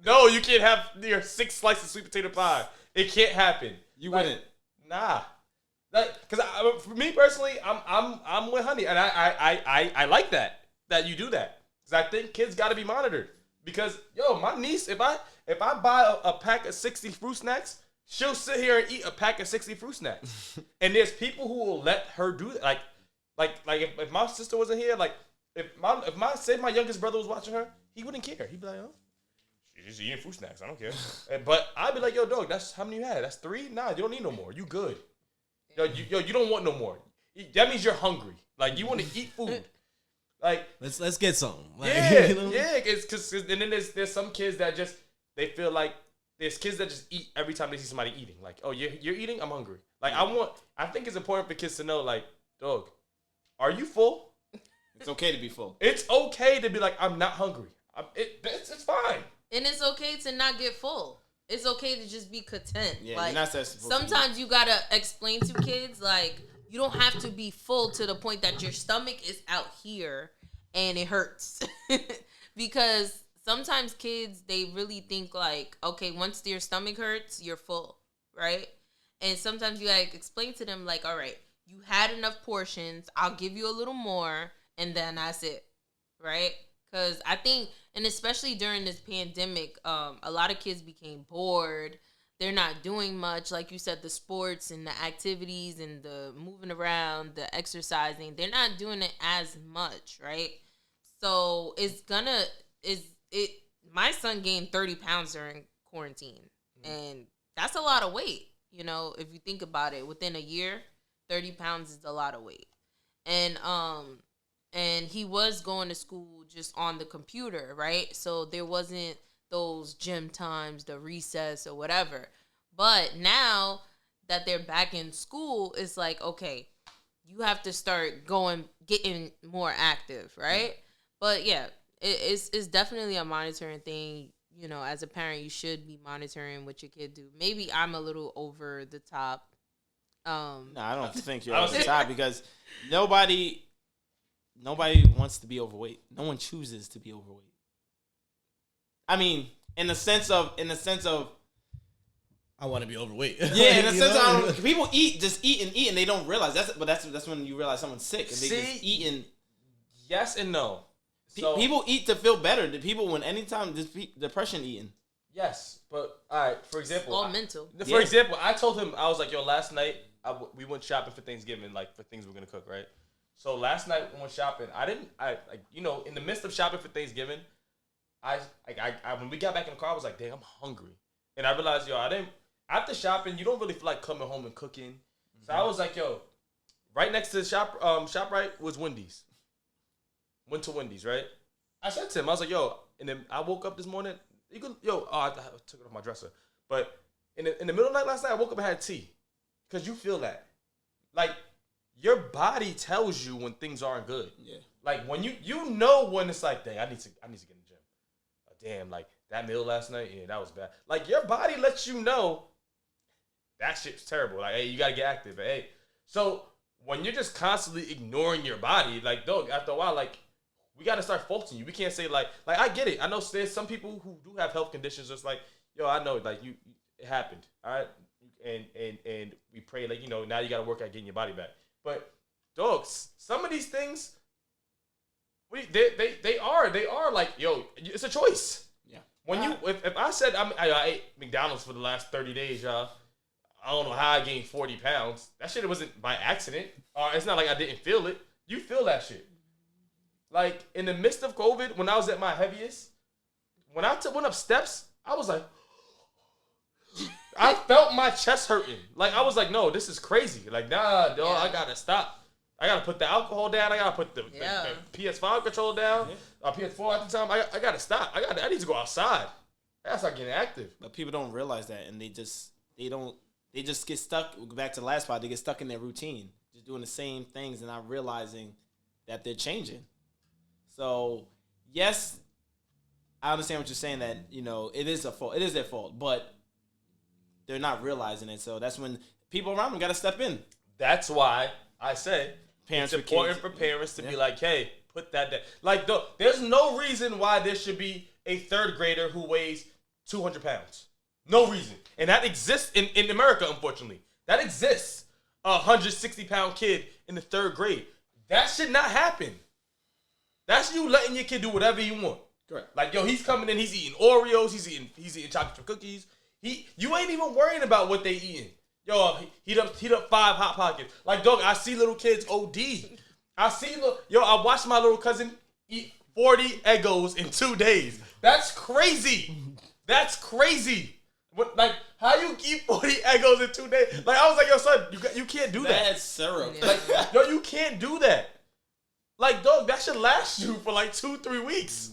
[SPEAKER 1] No, you can't have your 6 slices of sweet potato pie. It can't happen.
[SPEAKER 2] You wouldn't.
[SPEAKER 1] Nah. Because for me personally, I'm with Honey, and I like that you do that. Because I think kids got to be monitored. Because my niece, if I buy a pack of 60 fruit snacks, she'll sit here and eat a pack of 60 fruit snacks. And there's people who will let her do that. Like if my sister wasn't here, like if my youngest brother was watching her, he wouldn't care. He'd be like, oh, she's just eating fruit snacks. I don't care. But I'd be like, yo, dog, that's how many you had? That's 3? Nah, you don't need no more. You good. You don't want no more. That means you're hungry. Like, you want to eat food. Like,
[SPEAKER 4] let's get something. Like,
[SPEAKER 1] yeah, yeah. Cause and then there's some kids that just, they feel like, there's kids that just eat every time they see somebody eating. Like, oh, you're eating? I'm hungry. Like, I think it's important for kids to know, like, dog, are you full?
[SPEAKER 2] It's okay to be full.
[SPEAKER 1] It's okay to be like, I'm not hungry. It's fine.
[SPEAKER 3] And it's okay to not get full. It's okay to just be content.
[SPEAKER 2] Yeah,
[SPEAKER 3] like,
[SPEAKER 2] you're not supposed
[SPEAKER 3] sometimes you gotta explain to kids, like, you don't have to be full to the point that your stomach is out here and it hurts. Because sometimes kids, they really think like, okay, once your stomach hurts, you're full, right? And sometimes you like explain to them like, all right, you had enough portions, I'll give you a little more, and then that's it, right? Because I think, and especially during this pandemic, a lot of kids became bored. They're not doing much. Like you said, the sports and the activities and the moving around, the exercising, they're not doing it as much, right? So my son gained 30 pounds during quarantine. And that's a lot of weight. You know, if you think about it, within a year, 30 pounds is a lot of weight. And he was going to school just on the computer, right? So there wasn't those gym times, the recess or whatever. But now that they're back in school, it's like, okay, you have to start getting more active, right? But yeah, it's definitely a monitoring thing. You know, as a parent, you should be monitoring what your kid do. Maybe I'm a little over the top.
[SPEAKER 2] No, I don't think you're over the top because nobody wants to be overweight. No one chooses to be overweight. I mean, in the sense of,
[SPEAKER 4] I want to be overweight.
[SPEAKER 2] Yeah, in the sense of people eat and they don't realize that's when you realize someone's sick and they just eating.
[SPEAKER 1] Yes and no. So,
[SPEAKER 2] people eat to feel better. The people when anytime depression eating.
[SPEAKER 1] Yes, but all right. For example,
[SPEAKER 3] all mental.
[SPEAKER 1] For example, I told him I was like, yo, last night we went shopping for Thanksgiving, like for things we're gonna cook, right? So last night we went shopping. In the midst of shopping for Thanksgiving, when we got back in the car, I was like, dang, I'm hungry, and I realized, yo, after shopping, you don't really feel like coming home and cooking. Mm-hmm. So I was like, yo, right next to the ShopRite was Wendy's. Went to Wendy's, right? I said to him, I was like, yo, and then I woke up this morning. I took it off my dresser. But in the middle of the night last night, I woke up and had tea. Because you feel that. Like, your body tells you when things aren't good.
[SPEAKER 2] Yeah.
[SPEAKER 1] Like, when you know when it's like, dang, I need to get in the gym. Damn, like, that meal last night, yeah, that was bad. Like, your body lets you know that shit's terrible. Like, hey, you got to get active. Hey. So, when you're just constantly ignoring your body, like, dog, after a while, like, we got to start faulting you. We can't say, like, I get it. I know there's some people who do have health conditions. It's like, yo, I know, like, it happened, all right? And we pray, like, now you got to work at getting your body back. But, dogs, some of these things, they are like, yo, it's a choice.
[SPEAKER 2] Yeah.
[SPEAKER 1] When if I said I ate McDonald's for the last 30 days, y'all, I don't know how I gained 40 pounds. That shit wasn't by accident. It's not like I didn't feel it. You feel that shit. Like, in the midst of COVID, when I was at my heaviest, when I went up steps, I was like, I felt my chest hurting. Like, I was like, no, this is crazy. Like, nah, dog, I gotta stop. I gotta put the alcohol down. I gotta put the PS5 controller down. PS4 at the time. I gotta stop. I need to go outside. I gotta start getting active.
[SPEAKER 2] But people don't realize that, and they just get stuck. Back to the last part, they get stuck in their routine, just doing the same things and not realizing that they're changing. So, yes, I understand what you're saying, that, it is a fault. It is their fault, but they're not realizing it. So that's when people around them got to step in.
[SPEAKER 1] That's why I say
[SPEAKER 2] parents
[SPEAKER 1] it's important for parents to be like, hey, put that down. Like, there's no reason why there should be a third grader who weighs 200 pounds. No reason. And that exists in America, unfortunately. That exists. A 160-pound kid in the third grade. That should not happen. That's you letting your kid do whatever you want.
[SPEAKER 2] Correct.
[SPEAKER 1] Like, yo, he's coming in, he's eating Oreos, he's eating chocolate chip cookies. You ain't even worrying about what they eating. Yo, heat up 5 Hot Pockets. Like, dog, I see little kids OD. I watched my little cousin eat 40 Eggos in 2 days. That's crazy. That's crazy. Like, how you eat 40 Eggos in 2 days? Like, I was like, yo, son, you can't do that.
[SPEAKER 2] That's syrup.
[SPEAKER 1] Like, yo, you can't do that. Like, dog, that should last you for like 2-3 weeks.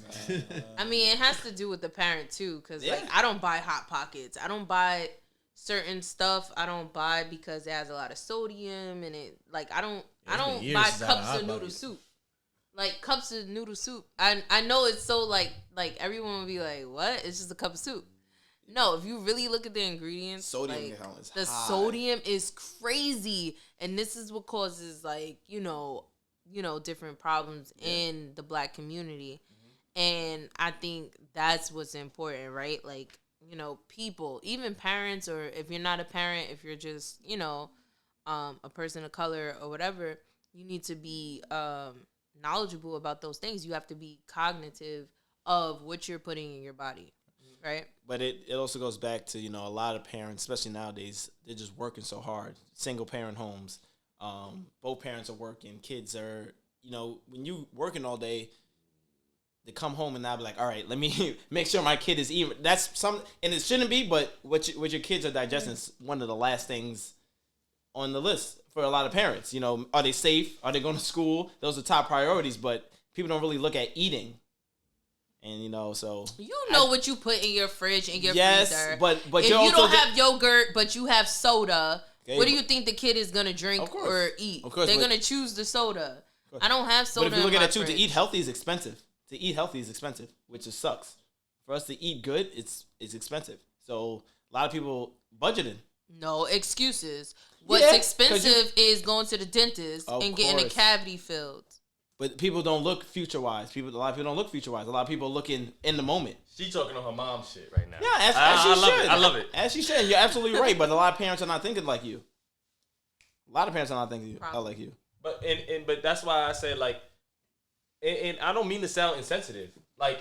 [SPEAKER 3] I mean, it has to do with the parent too, because like, I don't buy Hot Pockets. I don't buy certain stuff. I don't buy because it has a lot of sodium and it. Like, I don't buy cups of noodle soup. like cups of noodle soup. I know it's so like everyone would be like, what? It's just a cup of soup. No, if you really look at the ingredients,
[SPEAKER 2] Sodium count is
[SPEAKER 3] the
[SPEAKER 2] high.
[SPEAKER 3] sodium is crazy, and this is what causes like different problems in the Black community. And I think that's what's important, right? Like, people, even parents, or if you're not a parent, if you're just, a person of color or whatever, you need to be knowledgeable about those things. You have to be cognitive of what you're putting in your body, right?
[SPEAKER 2] But it also goes back to, a lot of parents, especially nowadays, they're just working so hard. Single parent homes. Both parents are working. Kids are, when you working all day, they come home and now be like, all right, let me make sure my kid is eating. That's and it shouldn't be, but what your kids are digesting is one of the last things on the list for a lot of parents. Are they safe? Are they going to school? Those are top priorities, but people don't really look at eating. And, so.
[SPEAKER 3] What you put in your fridge and your
[SPEAKER 2] yes,
[SPEAKER 3] freezer.
[SPEAKER 2] but
[SPEAKER 3] if you don't have yogurt, but you have soda, okay, what do you think the kid is going to drink or eat? Of course, they're going to choose the soda. I don't have soda.
[SPEAKER 2] But if you look at it too, to eat healthy is expensive. Which just sucks. For us to eat good, it's expensive. So a lot of people budgeting.
[SPEAKER 3] No excuses. What's expensive is going to the dentist and getting a cavity filled.
[SPEAKER 2] But people don't look future-wise. A lot of people don't look future-wise. A lot of people are looking in the moment.
[SPEAKER 1] She talking on her mom shit right now.
[SPEAKER 2] Yeah, as she should.
[SPEAKER 1] I love it.
[SPEAKER 2] As she should. And you're absolutely right. But a lot of parents are not thinking like you. A lot of parents are not thinking like you.
[SPEAKER 1] But but that's why I said like, and I don't mean to sound insensitive. Like,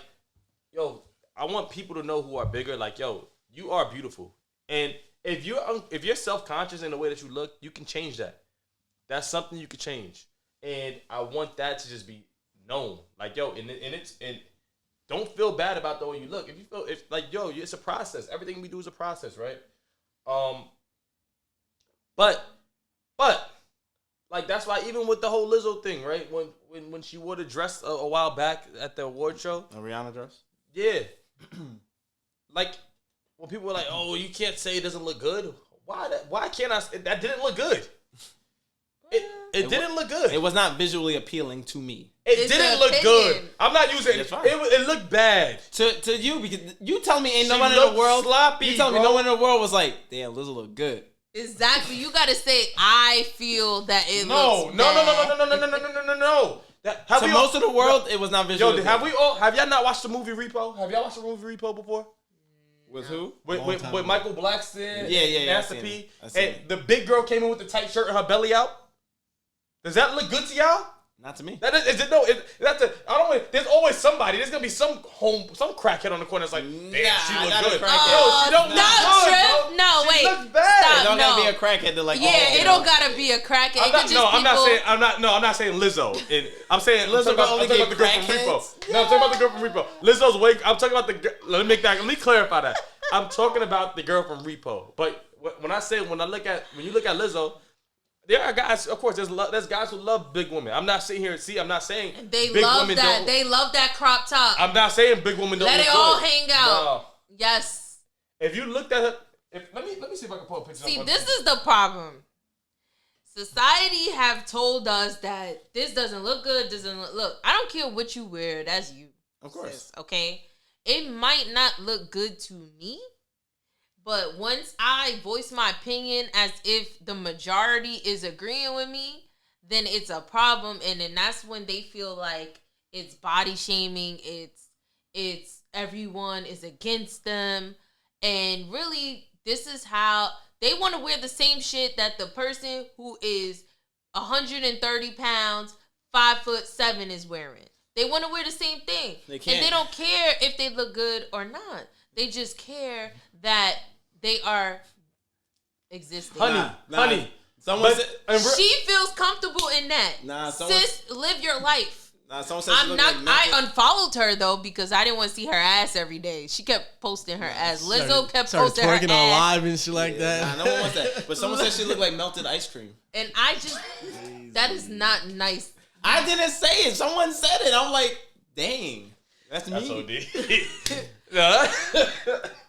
[SPEAKER 1] yo, I want people to know who are bigger. Like, yo, you are beautiful. And if you're self-conscious in the way that you look, you can change that. That's something you can change. And I want that to just be known. Like, yo, and don't feel bad about the way you look. It's a process. Everything we do is a process, right? But like, that's why even with the whole Lizzo thing, right? When she wore the dress a while back at the award show.
[SPEAKER 2] A Rihanna dress?
[SPEAKER 1] Yeah. Like, when people were like, oh, you can't say it doesn't look good. Why can't I? That didn't look good. It didn't look good.
[SPEAKER 2] It was not visually appealing to me.
[SPEAKER 1] It didn't look good. I'm not using it. It looked bad.
[SPEAKER 2] To you, because you tell me ain't no one in the world.
[SPEAKER 1] Sloppy,
[SPEAKER 2] you tell me no one in the world was like, damn, Lizzo look good.
[SPEAKER 3] Exactly. You gotta say, I feel that it looks bad.
[SPEAKER 1] No.
[SPEAKER 2] Most of the world, it was not visual.
[SPEAKER 1] Yo, have y'all not watched the movie Repo? Have y'all watched the movie Repo before?
[SPEAKER 2] With who?
[SPEAKER 1] With Michael Blackston.
[SPEAKER 2] Yeah.
[SPEAKER 1] Master P. And the big girl came in with the tight shirt and her belly out. Does that look good to y'all?
[SPEAKER 2] Not to me.
[SPEAKER 1] There's always somebody. There's gonna be some crackhead on the corner that's like, damn, she look good.
[SPEAKER 2] She don't look good.
[SPEAKER 3] No, wait.
[SPEAKER 1] She looks bad.
[SPEAKER 3] Stop,
[SPEAKER 2] It don't gotta be a crackhead to like.
[SPEAKER 3] It don't gotta be a crackhead.
[SPEAKER 1] I'm not saying Lizzo. I'm saying
[SPEAKER 2] Lizzo
[SPEAKER 1] I'm talking about the girl from Repo. No, I'm talking about the girl from Repo. Lizzo's wake. I'm talking about the girl. Let me clarify that. I'm talking about the girl from Repo. But when you look at Lizzo, there are guys, of course, there's guys who love big women. I'm not sitting here, I'm not saying
[SPEAKER 3] they
[SPEAKER 1] big
[SPEAKER 3] love
[SPEAKER 1] women
[SPEAKER 3] that. They love that crop top.
[SPEAKER 1] I'm not saying big women don't
[SPEAKER 3] let
[SPEAKER 1] look
[SPEAKER 3] it all
[SPEAKER 1] good.
[SPEAKER 3] hang out.
[SPEAKER 1] No.
[SPEAKER 3] Yes.
[SPEAKER 1] If you looked at her, let me see if I can pull a picture.
[SPEAKER 3] See, this is the problem. Society have told us that this doesn't look good. Look. I don't care what you wear. That's you.
[SPEAKER 2] Of course.
[SPEAKER 3] Sis, okay. It might not look good to me. But once I voice my opinion as if the majority is agreeing with me, then it's a problem. And then that's when they feel like it's body shaming. It's everyone is against them. And really, this is how they want to wear the same shit that the person who is 130 pounds, 5'7" is wearing. They want to wear the same thing. And they don't care if they look good or not. They just care that they are existing.
[SPEAKER 1] Honey.
[SPEAKER 3] She feels comfortable in that. Sis, live your life.
[SPEAKER 2] Someone said
[SPEAKER 3] I unfollowed her though because I didn't want to see her ass every day. She kept posting her ass. Lizzo kept posting her ass.
[SPEAKER 4] Twerking on live and shit like that.
[SPEAKER 2] No one wants that. But someone said she looked like melted ice cream.
[SPEAKER 3] And I just, that is not nice.
[SPEAKER 2] I didn't say it. Someone said it. I'm like, dang. That's me.
[SPEAKER 1] OD.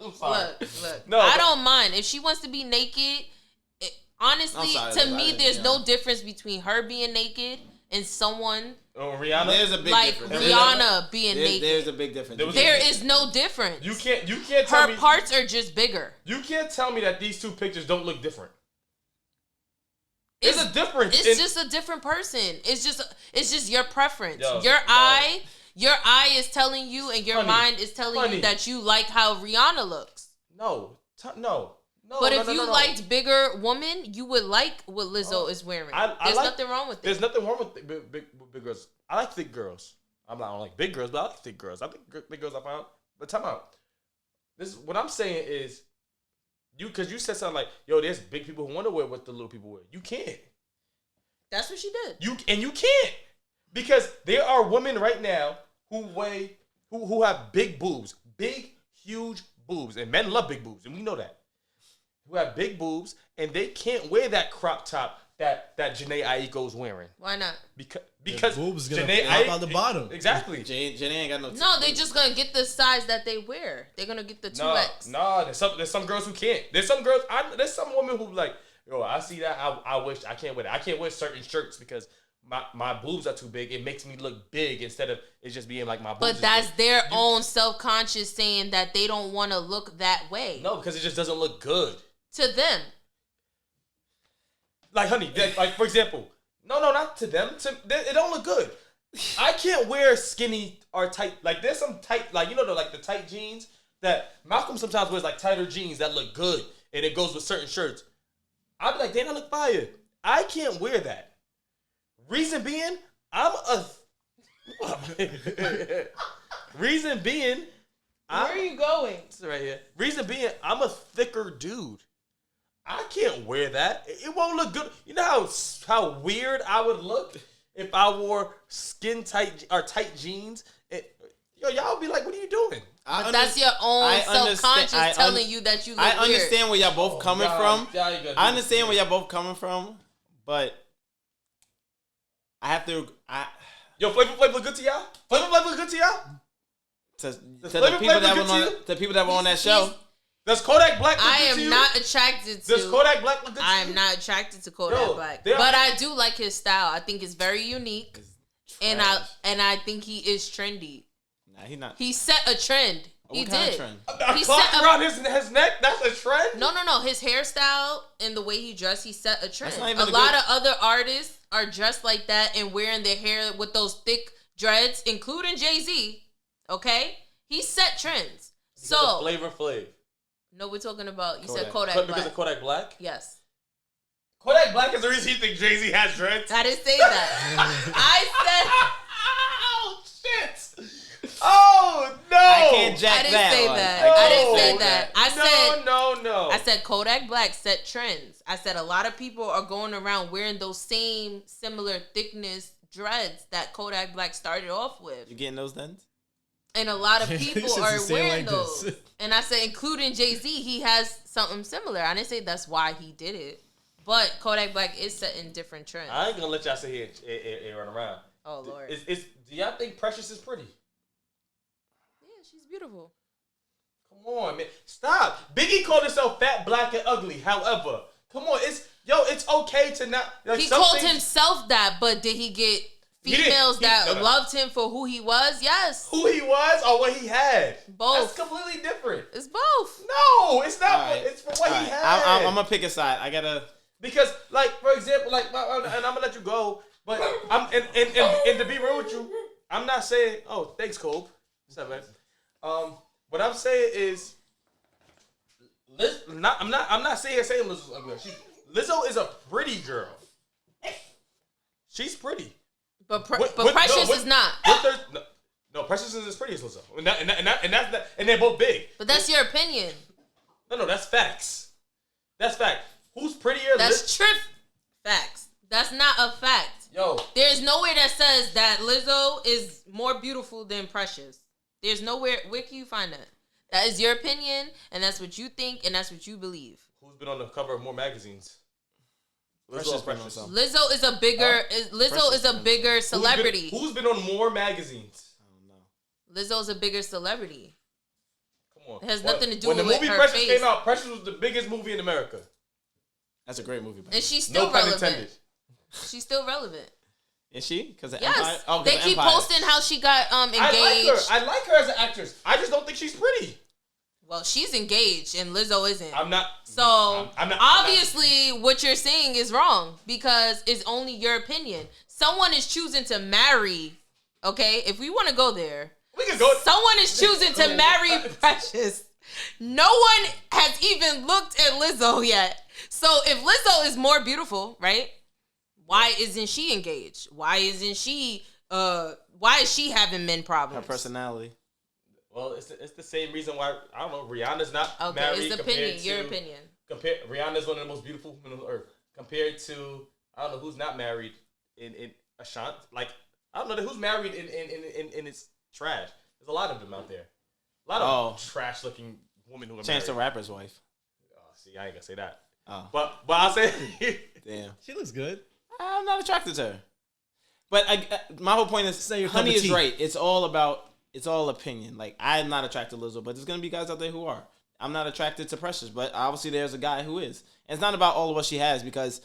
[SPEAKER 1] I'm sorry.
[SPEAKER 3] Look. No, I don't mind. If she wants to be naked, honestly, to me, there's no difference between her being naked and someone
[SPEAKER 1] Rihanna.
[SPEAKER 2] There's a big
[SPEAKER 3] like
[SPEAKER 2] difference.
[SPEAKER 3] Rihanna being naked.
[SPEAKER 2] There's a big difference.
[SPEAKER 3] There is no difference.
[SPEAKER 1] You can't tell me
[SPEAKER 3] her parts are just bigger.
[SPEAKER 1] You can't tell me that these two pictures don't look different. There's a difference.
[SPEAKER 3] It's just a different person. It's just your preference. Your eye is telling you, and your mind is telling you that you like how Rihanna looks.
[SPEAKER 1] No.
[SPEAKER 3] But if you liked bigger woman, you would like what Lizzo is wearing. There's nothing wrong with it.
[SPEAKER 1] There's nothing wrong with big girls. I like thick girls. I don't like big girls, but I like thick girls. I think big girls I found. But time out. What I'm saying is, because you said something like, "Yo, there's big people who want to wear what the little people wear." You can't.
[SPEAKER 3] That's what she did.
[SPEAKER 1] You can't, because there are women right now who have big boobs, big huge boobs, and men love big boobs, and we know that. Who have big boobs, and they can't wear that crop top that Janae Aiko's wearing.
[SPEAKER 3] Why not?
[SPEAKER 1] Because
[SPEAKER 4] boobs gonna
[SPEAKER 1] Janae
[SPEAKER 4] flop out the bottom.
[SPEAKER 1] Exactly.
[SPEAKER 2] Janae ain't got no.
[SPEAKER 3] No, they just gonna get the size that they wear. They're gonna get the 2X.
[SPEAKER 1] No, there's some girls who can't. There's some girls. There's some women who like, yo, I see that. I wish I can't wear that. I can't wear certain shirts because my boobs are too big. It makes me look big instead of it just being like my boobs.
[SPEAKER 3] But that's their own self-conscious saying that they don't want to look that way.
[SPEAKER 1] No, because it just doesn't look good
[SPEAKER 3] to them.
[SPEAKER 1] Like, honey, like for example, no, not to them. It don't look good. I can't wear skinny or tight. Like there's some tight, like the tight jeans that Malcolm sometimes wears, like tighter jeans that look good, and it goes with certain shirts. I'd be like, damn, I look fire. I can't wear that. Reason being, Reason being,
[SPEAKER 3] where are you going?
[SPEAKER 1] It's right here. Reason being, I'm a thicker dude. I can't wear that. It won't look good. You know how weird I would look if I wore skin tight or tight jeans. Y'all would be like, "What are you doing?"
[SPEAKER 3] But that's your own self-conscious telling you that you look weird.
[SPEAKER 2] I understand where y'all both coming from. I understand where y'all both coming from, but I have to.
[SPEAKER 1] Yo, Flavor Flav look good to y'all? Flavor Flav look good to y'all?
[SPEAKER 2] To the people that were on that show.
[SPEAKER 1] Does Kodak Black look
[SPEAKER 3] I
[SPEAKER 1] good to you?
[SPEAKER 3] am not attracted to.
[SPEAKER 1] Does Kodak Black look good to you?
[SPEAKER 3] I am not attracted to Kodak Black, but I do like his style. I think it's very unique, and I think he is trendy.
[SPEAKER 2] Nah, he not.
[SPEAKER 3] He set a trend. He did.
[SPEAKER 2] Trend?
[SPEAKER 1] He cloth around his neck. That's a trend.
[SPEAKER 3] No. His hairstyle and the way he dressed, he set a trend.
[SPEAKER 2] A
[SPEAKER 3] lot of other artists are dressed like that and wearing their hair with those thick dreads, including Jay-Z. Okay, he set trends. So
[SPEAKER 1] Flavor Flav.
[SPEAKER 3] No, we're talking about, you
[SPEAKER 2] Kodak.
[SPEAKER 3] said Kodak
[SPEAKER 1] But
[SPEAKER 3] Black.
[SPEAKER 1] because of Kodak Black?
[SPEAKER 3] Yes.
[SPEAKER 1] Kodak Black is the reason you think Jay-Z has dreads?
[SPEAKER 3] I didn't say that. I
[SPEAKER 1] Oh, shit. Oh, no.
[SPEAKER 2] I can't jack
[SPEAKER 3] I didn't
[SPEAKER 2] that.
[SPEAKER 3] say
[SPEAKER 2] one.
[SPEAKER 3] that.
[SPEAKER 1] No.
[SPEAKER 3] I didn't say that. I said
[SPEAKER 1] No.
[SPEAKER 3] I said Kodak Black set trends. I said a lot of people are going around wearing those same similar thickness dreads that Kodak Black started off with.
[SPEAKER 2] You getting those done?
[SPEAKER 3] And a lot of people are wearing
[SPEAKER 4] like
[SPEAKER 3] those.
[SPEAKER 4] this.
[SPEAKER 3] And I said, including Jay-Z, he has something similar. I didn't say that's why he did it. But Kodak Black is setting different trends.
[SPEAKER 1] I ain't gonna let y'all sit here and run around.
[SPEAKER 3] Oh, Lord.
[SPEAKER 1] Do y'all think Precious is pretty?
[SPEAKER 3] Yeah, she's beautiful.
[SPEAKER 1] Come on, man. Stop. Biggie called himself fat, black, and ugly. However, come on. It's okay to not. Like,
[SPEAKER 3] he called himself that, but did he get females that loved him for who he was? Yes.
[SPEAKER 1] Who he was or what he had?
[SPEAKER 3] Both.
[SPEAKER 1] That's completely different.
[SPEAKER 3] It's both.
[SPEAKER 1] No, it's not.
[SPEAKER 2] Right.
[SPEAKER 1] It's for what he had.
[SPEAKER 2] I'm gonna pick a side. I gotta.
[SPEAKER 1] Because, like, for example, and I'm gonna let you go, but and to be real with you, I'm not saying. Oh, thanks, Cole. What's up, man? What I'm saying is, I'm not saying Lizzo's ugly. Lizzo is a pretty girl. She's pretty.
[SPEAKER 3] But Precious is not.
[SPEAKER 1] No, Precious is as pretty as Lizzo, and they're both big.
[SPEAKER 3] But that's your opinion.
[SPEAKER 1] No, that's facts. That's fact. Who's prettier?
[SPEAKER 3] That's trip facts. That's not a fact.
[SPEAKER 1] Yo,
[SPEAKER 3] there's nowhere that says that Lizzo is more beautiful than Precious. There's nowhere. Where can you find that? That is your opinion, and that's what you think, and that's what you believe.
[SPEAKER 1] Who's been on the cover of more magazines?
[SPEAKER 2] Precious.
[SPEAKER 3] Lizzo is a bigger celebrity.
[SPEAKER 1] Who's been on more magazines?
[SPEAKER 2] I don't know.
[SPEAKER 3] Lizzo's a bigger celebrity.
[SPEAKER 1] Come on.
[SPEAKER 3] It has nothing to do with her
[SPEAKER 1] When the movie Precious
[SPEAKER 3] face.
[SPEAKER 1] came out, Precious was the biggest movie in America.
[SPEAKER 2] That's a great movie.
[SPEAKER 3] And she's still
[SPEAKER 1] No pun
[SPEAKER 3] relevant.
[SPEAKER 1] intended.
[SPEAKER 3] She's still relevant.
[SPEAKER 2] Is she? Because
[SPEAKER 3] Yes.
[SPEAKER 2] Empire. Oh,
[SPEAKER 3] they keep posting how she got engaged.
[SPEAKER 1] I like her as an actress. I just don't think she's pretty.
[SPEAKER 3] Well, she's engaged and Lizzo isn't.
[SPEAKER 1] I'm not.
[SPEAKER 3] So
[SPEAKER 1] I'm not,
[SPEAKER 3] obviously, what you're saying is wrong because it's only your opinion. Someone is choosing to marry. Okay, if we want to go there,
[SPEAKER 1] we can go.
[SPEAKER 3] Someone is choosing to marry Precious. No one has even looked at Lizzo yet. So if Lizzo is more beautiful, right? Why isn't she engaged? Why isn't she? Why is she having men problems?
[SPEAKER 2] Her personality.
[SPEAKER 1] Well, it's the same reason why I don't know. Rihanna's not
[SPEAKER 3] okay,
[SPEAKER 1] married.
[SPEAKER 3] It's opinion. Your opinion.
[SPEAKER 1] Rihanna's one of the most beautiful women on earth. Compared to I don't know who's not married in Ashanti. Like I don't know who's married in its trash. There's a lot of them out there. A lot of trash looking women who are
[SPEAKER 2] Chance the
[SPEAKER 1] married.
[SPEAKER 2] Rapper's wife.
[SPEAKER 1] Oh, see, I ain't gonna say that.
[SPEAKER 2] Oh.
[SPEAKER 1] But I'll say
[SPEAKER 2] damn.
[SPEAKER 4] She looks good.
[SPEAKER 2] I'm not attracted to her. But my whole point is, Honey is right. It's all opinion. Like, I'm not attracted to Lizzo, but there's going to be guys out there who are. I'm not attracted to Precious, but obviously there's a guy who is. And it's not about all of what she has because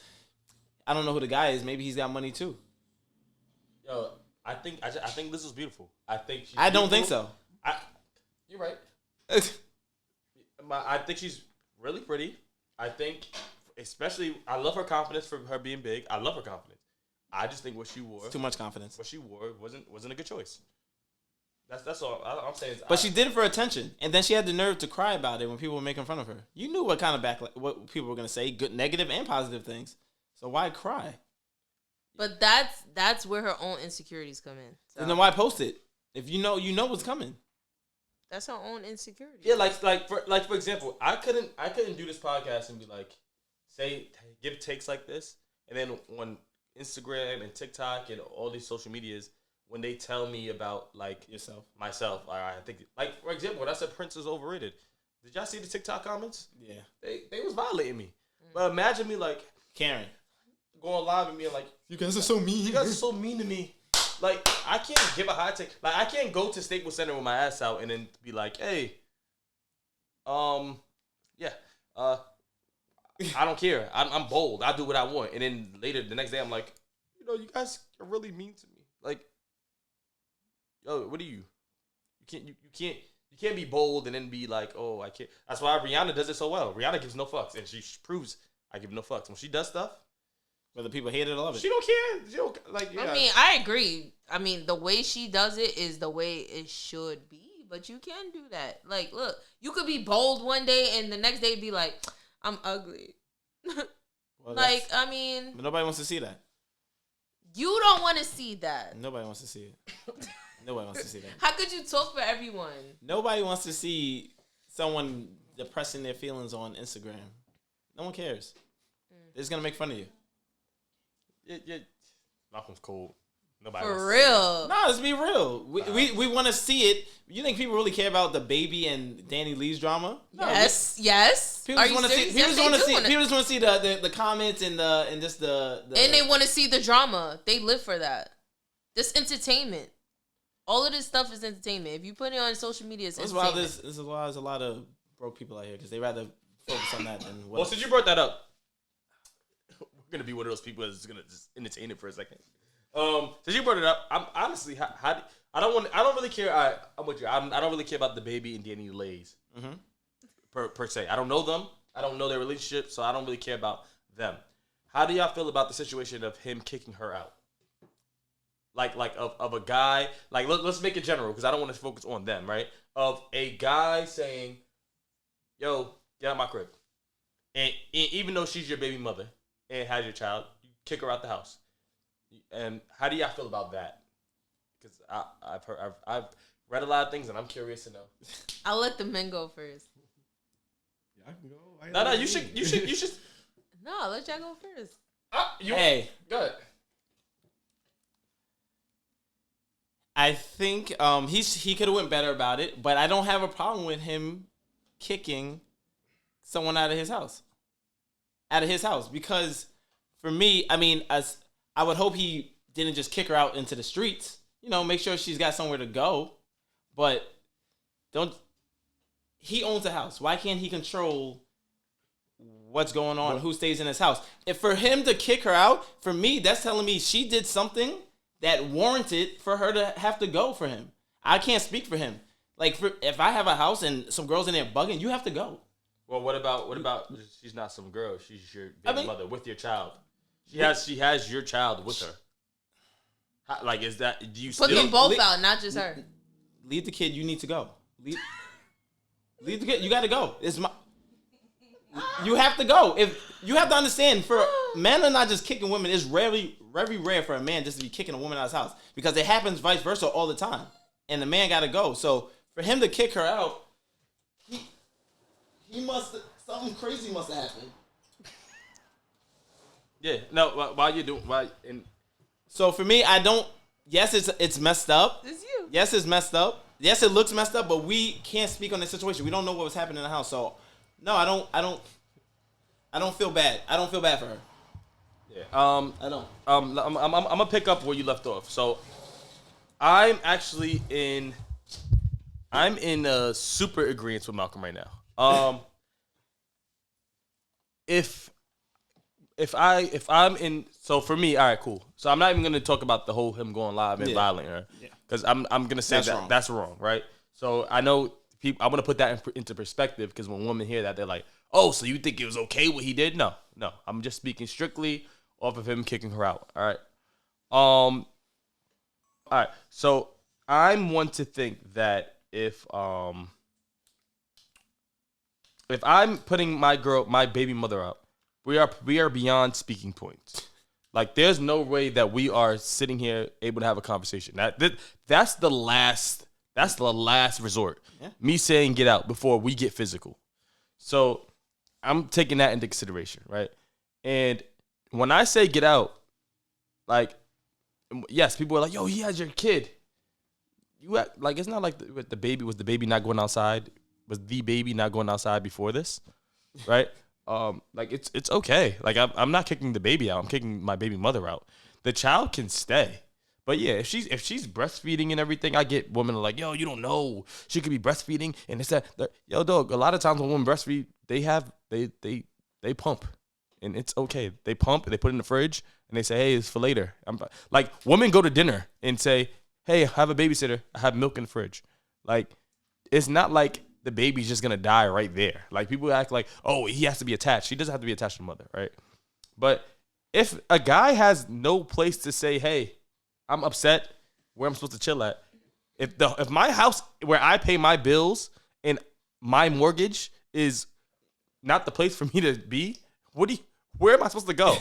[SPEAKER 2] I don't know who the guy is. Maybe he's got money too.
[SPEAKER 1] Yo, I think Lizzo's beautiful.
[SPEAKER 2] I don't think so.
[SPEAKER 1] You're right. I think she's really pretty. I think, especially, I love her confidence for her being big. I love her confidence. I just think what she wore,
[SPEAKER 2] it's too much confidence.
[SPEAKER 1] What she wore wasn't a good choice. That's all I'm saying.
[SPEAKER 2] But she did it for attention, and then she had the nerve to cry about it when people were making fun of her. You knew what kind of what people were gonna say, good, negative, and positive things. So why cry?
[SPEAKER 3] But that's where her own insecurities come in. So.
[SPEAKER 2] And then why post it? If you know what's coming.
[SPEAKER 3] That's her own insecurity.
[SPEAKER 1] Yeah, for example, I couldn't do this podcast and be like, give takes like this, and then on Instagram and TikTok and all these social medias, when they tell me about like myself, I think like for example, when I said Prince is overrated, did y'all see the TikTok comments?
[SPEAKER 2] Yeah,
[SPEAKER 1] they was violating me. But imagine me like
[SPEAKER 2] Karen
[SPEAKER 1] going live and being like,
[SPEAKER 2] "You guys are so mean.
[SPEAKER 1] You guys are so mean to me." Like, I can't give a hot take. Like, I can't go to Staples Center with my ass out and then be like, hey, I don't care. I'm bold. I do what I want. And then later, the next day, I'm like, you guys are really mean to me. Like, yo, what are you? You can't be bold and then be like, oh, I can't. That's why Rihanna does it so well. Rihanna gives no fucks, and she proves I give no fucks. When she does stuff,
[SPEAKER 2] whether people hate it or love it,
[SPEAKER 1] she don't care. She don't, like, yeah.
[SPEAKER 3] I mean, I agree. I mean, the way she does it is the way it should be, but you can do that. Like, look, you could be bold one day and the next day be like, I'm ugly.
[SPEAKER 2] Well,
[SPEAKER 3] like, I mean,
[SPEAKER 2] but nobody wants to see that.
[SPEAKER 3] You don't want to see that.
[SPEAKER 2] Nobody wants to see it. Nobody wants to see that.
[SPEAKER 3] How could you talk for everyone?
[SPEAKER 2] Nobody wants to see someone depressing their feelings on Instagram. No one cares. They're just gonna make fun of you.
[SPEAKER 1] Malcolm's cold. Nobody
[SPEAKER 3] for real.
[SPEAKER 2] No, let's be real. We want to see it. You think people really care about the Baby and DaniLeigh's drama? No,
[SPEAKER 3] yes.
[SPEAKER 2] People just want to see. People just want to see the comments and just the.
[SPEAKER 3] And they want to see the drama. They live for that. This entertainment. All of this stuff is entertainment. If you put it on social media, it's entertainment.
[SPEAKER 2] This is why there's a lot of broke people out here because they rather focus on that than.
[SPEAKER 1] Well, since you brought that up, we're gonna be one of those people that's gonna just entertain it for a second. Since you brought it up, I'm honestly, I don't really care. I'm with you. I don't really care about the Baby and DaniLeigh's per se. I don't know them. I don't know their relationship, so I don't really care about them. How do y'all feel about the situation of him kicking her out? Like of a guy, like let's make it general because I don't want to focus on them, right? Of a guy saying, "Yo, get out of my crib," and even though she's your baby mother and has your child, you kick her out the house. And how do y'all feel about that? Because I've read a lot of things and I'm curious to know.
[SPEAKER 3] I'll let the men go first.
[SPEAKER 4] I can go.
[SPEAKER 1] No, you should.
[SPEAKER 3] No, I'll let y'all go first.
[SPEAKER 2] Hey,
[SPEAKER 1] good.
[SPEAKER 2] I think he could have went better about it, but I don't have a problem with him kicking someone out of his house. Because for me, I mean, I would hope he didn't just kick her out into the streets. Make sure she's got somewhere to go. But he owns a house. Why can't he control what's going on, who stays in his house? If for him to kick her out, for me, that's telling me she did something that warranted for her to have to go for him. I can't speak for him. Like, if I have a house and some girls in there bugging, you have to go.
[SPEAKER 1] Well, what about she's not some girl. She's your baby mother with your child. She has your child with her. How, like, is that, do you
[SPEAKER 3] put them both out, not just her?
[SPEAKER 2] Leave the kid. You need to go. Leave the kid. You got to go. You have to go. If you have to understand, for men are not just kicking women. It's very rare for a man just to be kicking a woman out of his house, because it happens vice versa all the time, and the man got to go. So for him to kick her out, he must, something crazy must have happened.
[SPEAKER 1] Yeah. No.
[SPEAKER 2] So for me, I don't. Yes, it's messed up.
[SPEAKER 3] It's you.
[SPEAKER 2] Yes, it's messed up. Yes, it looks messed up, but we can't speak on the situation. We don't know what was happening in the house. So no, I don't feel bad. I don't feel bad for her.
[SPEAKER 1] Yeah.
[SPEAKER 2] I don't.
[SPEAKER 1] I'm gonna pick up where you left off. So I'm actually in super agreement with Malcolm right now. If I'm in, so for me, all right, cool. So I'm not even gonna talk about the whole him going live and violating her, because I'm gonna say that's wrong, right? So I know people. I want to put that into perspective, because when women hear that, they're like, "Oh, so you think it was okay what he did?" No. I'm just speaking strictly off of him kicking her out. All right. All right. So I'm one to think that if I'm putting my baby mother up, we are beyond speaking points. Like, there's no way that we are sitting here able to have a conversation. That's the last resort. Yeah. Me saying get out before we get physical. So I'm taking that into consideration, right? And when I say get out, like, yes, people are like, "Yo, he has your kid." You act, like, it's not like the baby was the baby not going outside. Was the baby not going outside before this, right? Like, it's okay. Like, I'm not kicking the baby out. I'm kicking my baby mother out. The child can stay. But yeah, if she's breastfeeding and everything, I get women are like, "Yo, you don't know. She could be breastfeeding." And it's that, yo, dog, a lot of times when women breastfeed, they pump. And it's okay. They pump, they put it in the fridge, and they say, "Hey, it's for later." Like, women go to dinner and say, "Hey, I have a babysitter. I have milk in the fridge." Like, it's not like the baby's just gonna die right there. Like, people act like, "Oh, he has to be attached." He doesn't have to be attached to the mother, right? But if a guy has no place to say, "Hey, I'm upset," where I'm supposed to chill at. If my house where I pay my bills and my mortgage is not the place for me to be, where am I supposed to go?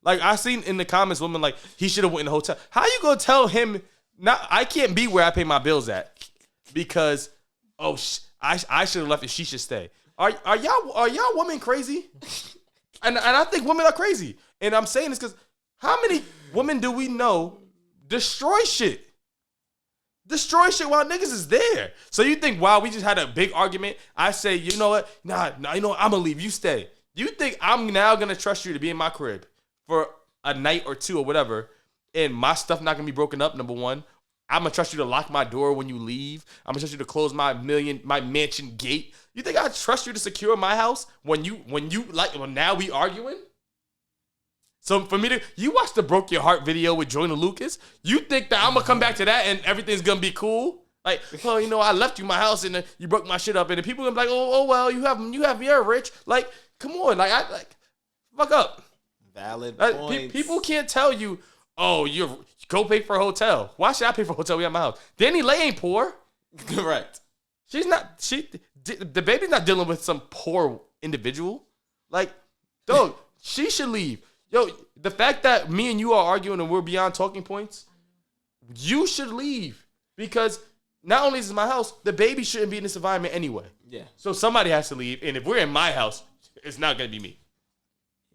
[SPEAKER 1] Like, I seen in the comments women like, he should have went in the hotel. How you gonna tell him I can't be where I pay my bills at because I should have left and she should stay? Are y'all women crazy? And I think women are crazy. And I'm saying this because how many women do we know destroy shit while niggas is there? So you think, wow, we just had a big argument, I say, you know what? Nah, you know what? I'm gonna leave. You stay. You think I'm now gonna trust you to be in my crib for a night or two or whatever, and my stuff not gonna be broken up? Number one, I'm gonna trust you to lock my door when you leave. I'm gonna trust you to close my mansion gate. You think I trust you to secure my house when now we arguing? So for me you watch the Broke Your Heart video with Joyner Lucas, you think that I'm gonna come back to that and everything's gonna be cool? Like, well, you know, I left you my house and you broke my shit up, and the people gonna be like, oh well, you're rich. Like, come on, fuck up.
[SPEAKER 2] Valid points.
[SPEAKER 1] People can't tell you, oh, you go pay for a hotel. Why should I pay for a hotel? We have my house. DaniLeigh ain't poor.
[SPEAKER 2] Correct.
[SPEAKER 1] The baby's not dealing with some poor individual. Like, dog, she should leave. Yo, the fact that me and you are arguing and we're beyond talking points, you should leave, because not only is it my house, the baby shouldn't be in this environment anyway. Yeah. So somebody has to leave, and if we're in my house, it's not gonna be me.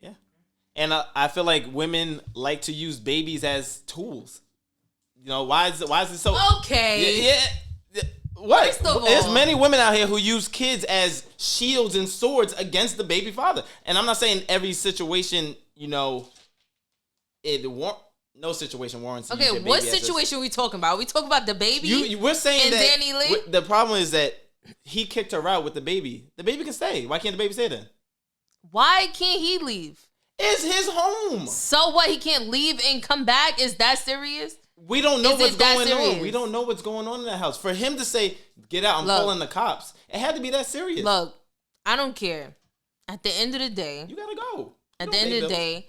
[SPEAKER 2] Yeah. And I feel like women like to use babies as tools. You know, why is it so?
[SPEAKER 3] Okay.
[SPEAKER 2] Yeah. What? First of all, there's many women out here who use kids as shields and swords against the baby father. And I'm not saying every situation, you know, no situation warrants.
[SPEAKER 3] Okay, what situation are we talking about? Are we talking about the baby?
[SPEAKER 2] We're saying
[SPEAKER 3] and
[SPEAKER 2] that
[SPEAKER 3] DaniLeigh?
[SPEAKER 2] The problem is that he kicked her out with the baby. The baby can stay. Why can't the baby stay then?
[SPEAKER 3] Why can't he leave?
[SPEAKER 2] It's his home.
[SPEAKER 3] So what? He can't leave and come back? Is that serious?
[SPEAKER 2] We don't know
[SPEAKER 3] Is
[SPEAKER 2] what's
[SPEAKER 3] it that
[SPEAKER 2] going on.
[SPEAKER 3] serious?
[SPEAKER 2] We don't know what's going on in that house. For him to say, "Get out," I'm
[SPEAKER 3] Look.
[SPEAKER 2] calling the cops. It had to be that serious.
[SPEAKER 3] Look, I don't care. At the end of the day,
[SPEAKER 2] You gotta go.
[SPEAKER 3] at the end of the day,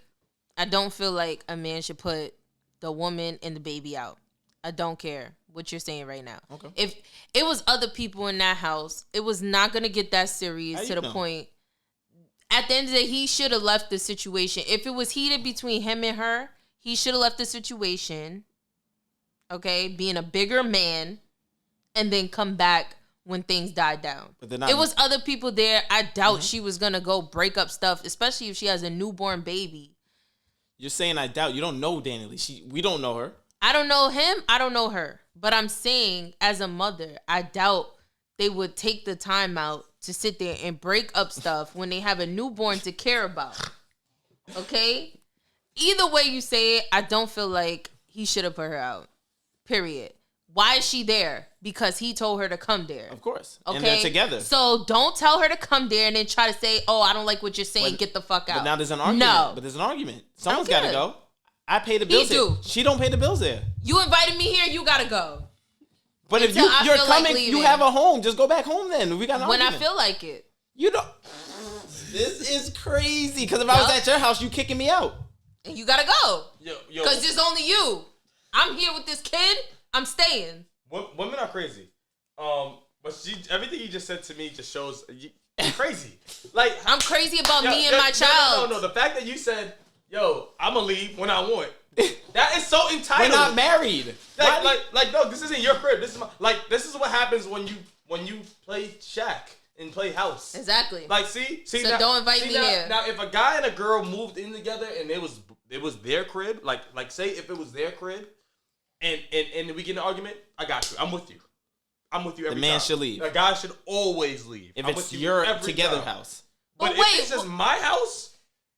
[SPEAKER 3] I don't feel like a man should put the woman and the baby out. I don't care what you're saying right now.
[SPEAKER 2] Okay.
[SPEAKER 3] If it was other people in that house, it was not gonna get that serious
[SPEAKER 2] How
[SPEAKER 3] to
[SPEAKER 2] you
[SPEAKER 3] the
[SPEAKER 2] know?
[SPEAKER 3] point. At the end of the day, he should have left the situation. If it was heated between him and her, he should have left the situation. Okay, being a bigger man, and then come back when things died down.
[SPEAKER 2] But they're not.
[SPEAKER 3] It was other people there. I doubt she was gonna go break up stuff, especially if she has a newborn baby.
[SPEAKER 2] You're saying I doubt. You don't know DaniLeigh. We don't know her.
[SPEAKER 3] I don't know him. I don't know her. But I'm saying, as a mother, I doubt they would take the time out to sit there and break up stuff when they have a newborn to care about. Okay? Either way you say it, I don't feel like he should have put her out. Period. Why is she there? Because he told her to come there.
[SPEAKER 2] Of course.
[SPEAKER 3] Okay?
[SPEAKER 2] And they're together.
[SPEAKER 3] So don't tell her to come there and then try to say, oh, I don't like what you're saying. Get the fuck out.
[SPEAKER 2] But now there's an argument.
[SPEAKER 3] No.
[SPEAKER 2] But there's an argument. Someone's
[SPEAKER 3] I don't
[SPEAKER 2] got to
[SPEAKER 3] care.
[SPEAKER 2] go. I pay the bills
[SPEAKER 3] He
[SPEAKER 2] here.
[SPEAKER 3] do.
[SPEAKER 2] She don't pay the bills there.
[SPEAKER 3] You invited me here, you gotta go.
[SPEAKER 2] But if
[SPEAKER 3] Until I
[SPEAKER 2] you're
[SPEAKER 3] feel like
[SPEAKER 2] coming, you
[SPEAKER 3] leaving.
[SPEAKER 2] have a home. Just go back home then. We got an
[SPEAKER 3] When I
[SPEAKER 2] argument.
[SPEAKER 3] feel like it.
[SPEAKER 2] You don't. This is crazy. Because if I was
[SPEAKER 3] Yup.
[SPEAKER 2] at your house, you kicking me out.
[SPEAKER 3] And you gotta go.
[SPEAKER 1] Yo,
[SPEAKER 3] Because it's only you. I'm here with this kid. I'm staying.
[SPEAKER 1] women are crazy. But everything you just said to me just shows you're crazy. Like
[SPEAKER 3] I'm crazy about
[SPEAKER 1] yo,
[SPEAKER 3] me and my child.
[SPEAKER 1] No. The fact that you said, "Yo, I'm gonna leave when I want," that is so entitled.
[SPEAKER 2] We're not married.
[SPEAKER 1] Like, no, this isn't your crib. This is this is what happens when you play shack and play house.
[SPEAKER 3] Exactly.
[SPEAKER 1] Like, see,
[SPEAKER 3] So
[SPEAKER 1] now,
[SPEAKER 3] don't invite me
[SPEAKER 1] now,
[SPEAKER 3] here.
[SPEAKER 1] Now, if a guy and a girl moved in together and it was their crib, like say if it was their crib, and we get in an argument, I got you. I'm with you. I'm with you every time.
[SPEAKER 2] The man should leave.
[SPEAKER 1] A guy should always leave.
[SPEAKER 2] If
[SPEAKER 1] I'm
[SPEAKER 2] it's
[SPEAKER 1] with you
[SPEAKER 2] your
[SPEAKER 1] every
[SPEAKER 2] together
[SPEAKER 1] time.
[SPEAKER 2] house.
[SPEAKER 1] But
[SPEAKER 3] But
[SPEAKER 1] if
[SPEAKER 3] wait,
[SPEAKER 1] it's just my house,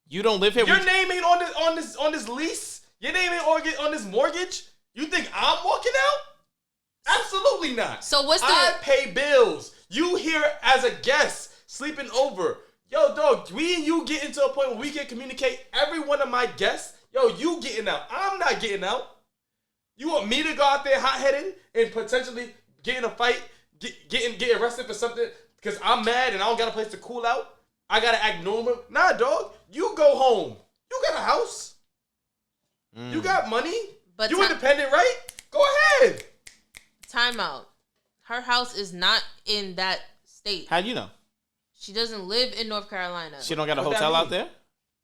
[SPEAKER 2] You don't live here.
[SPEAKER 1] your name ain't on this lease. Your name ain't on this mortgage. You think I'm walking out? Absolutely not.
[SPEAKER 3] So what's the
[SPEAKER 1] I pay bills. You here as a guest, sleeping over. Yo, dog, we and you get into a point where we can communicate. Every one of my guests, yo, you getting out. I'm not getting out. You want me to go out there hot-headed and potentially get in a fight, get arrested for something because I'm mad and I don't got a place to cool out? I got to act normal? Nah, dog. You go home. You got a house. You got money.
[SPEAKER 3] But
[SPEAKER 1] You independent, right? Go ahead.
[SPEAKER 3] time out? Her house is not in that state.
[SPEAKER 2] How do you know?
[SPEAKER 3] She doesn't live in North Carolina.
[SPEAKER 2] She don't got a
[SPEAKER 1] What that
[SPEAKER 2] hotel
[SPEAKER 1] mean?
[SPEAKER 2] out there?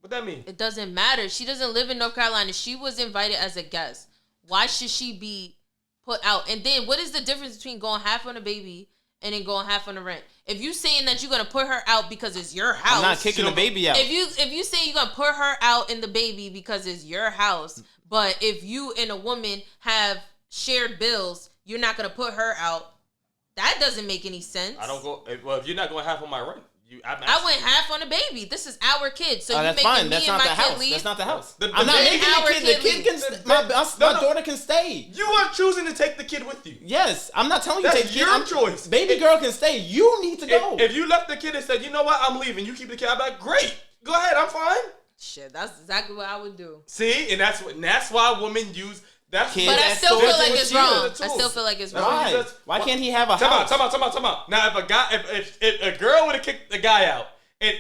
[SPEAKER 1] What that mean?
[SPEAKER 3] It doesn't matter. She doesn't live in North Carolina. She was invited as a guest. Why should she be put out? And then what is the difference between going half on a baby and then going half on the rent? If you saying that you're gonna put her out because it's your house,
[SPEAKER 2] I'm not kicking the baby out.
[SPEAKER 3] If you say you're gonna put her out and the baby because it's your house, but if you and a woman have shared bills, you're not gonna put her out. That doesn't make any sense.
[SPEAKER 1] I don't go. Well, if you're not going half on my rent,
[SPEAKER 3] I went half on the baby. This is our kid, so you
[SPEAKER 2] that's
[SPEAKER 3] making
[SPEAKER 2] fine.
[SPEAKER 3] me
[SPEAKER 2] That's
[SPEAKER 3] and
[SPEAKER 2] not
[SPEAKER 3] my
[SPEAKER 2] the
[SPEAKER 3] kid
[SPEAKER 2] house.
[SPEAKER 3] leave.
[SPEAKER 2] That's not the house.
[SPEAKER 1] The
[SPEAKER 2] I'm not
[SPEAKER 1] baby-
[SPEAKER 2] making
[SPEAKER 3] our
[SPEAKER 2] the kid. The
[SPEAKER 3] kid
[SPEAKER 2] kid can.
[SPEAKER 3] leave.
[SPEAKER 2] My daughter can stay.
[SPEAKER 1] You are choosing to take the kid with you.
[SPEAKER 2] Yes, I'm not telling you
[SPEAKER 1] That's
[SPEAKER 2] to take the
[SPEAKER 1] your
[SPEAKER 2] kid.
[SPEAKER 1] choice.
[SPEAKER 2] Baby girl can stay. You need to go.
[SPEAKER 1] If you left the kid and said, you know what, I'm leaving, you keep the kid, I'm like, great, go ahead, I'm fine.
[SPEAKER 3] Shit, that's exactly what I would do.
[SPEAKER 1] See, and that's why women use that.
[SPEAKER 2] Kid
[SPEAKER 3] But I
[SPEAKER 2] that's
[SPEAKER 3] still
[SPEAKER 2] so
[SPEAKER 3] feel
[SPEAKER 2] much
[SPEAKER 3] like
[SPEAKER 2] what
[SPEAKER 3] it's
[SPEAKER 2] she
[SPEAKER 3] wrong.
[SPEAKER 1] is.
[SPEAKER 3] I still feel like it's
[SPEAKER 1] That's
[SPEAKER 3] wrong.
[SPEAKER 1] why-
[SPEAKER 2] Why?
[SPEAKER 1] Jesus.
[SPEAKER 2] Why can't he have a
[SPEAKER 1] Time
[SPEAKER 2] house?
[SPEAKER 1] out. Now, if a guy, if a girl would have kicked the guy out, and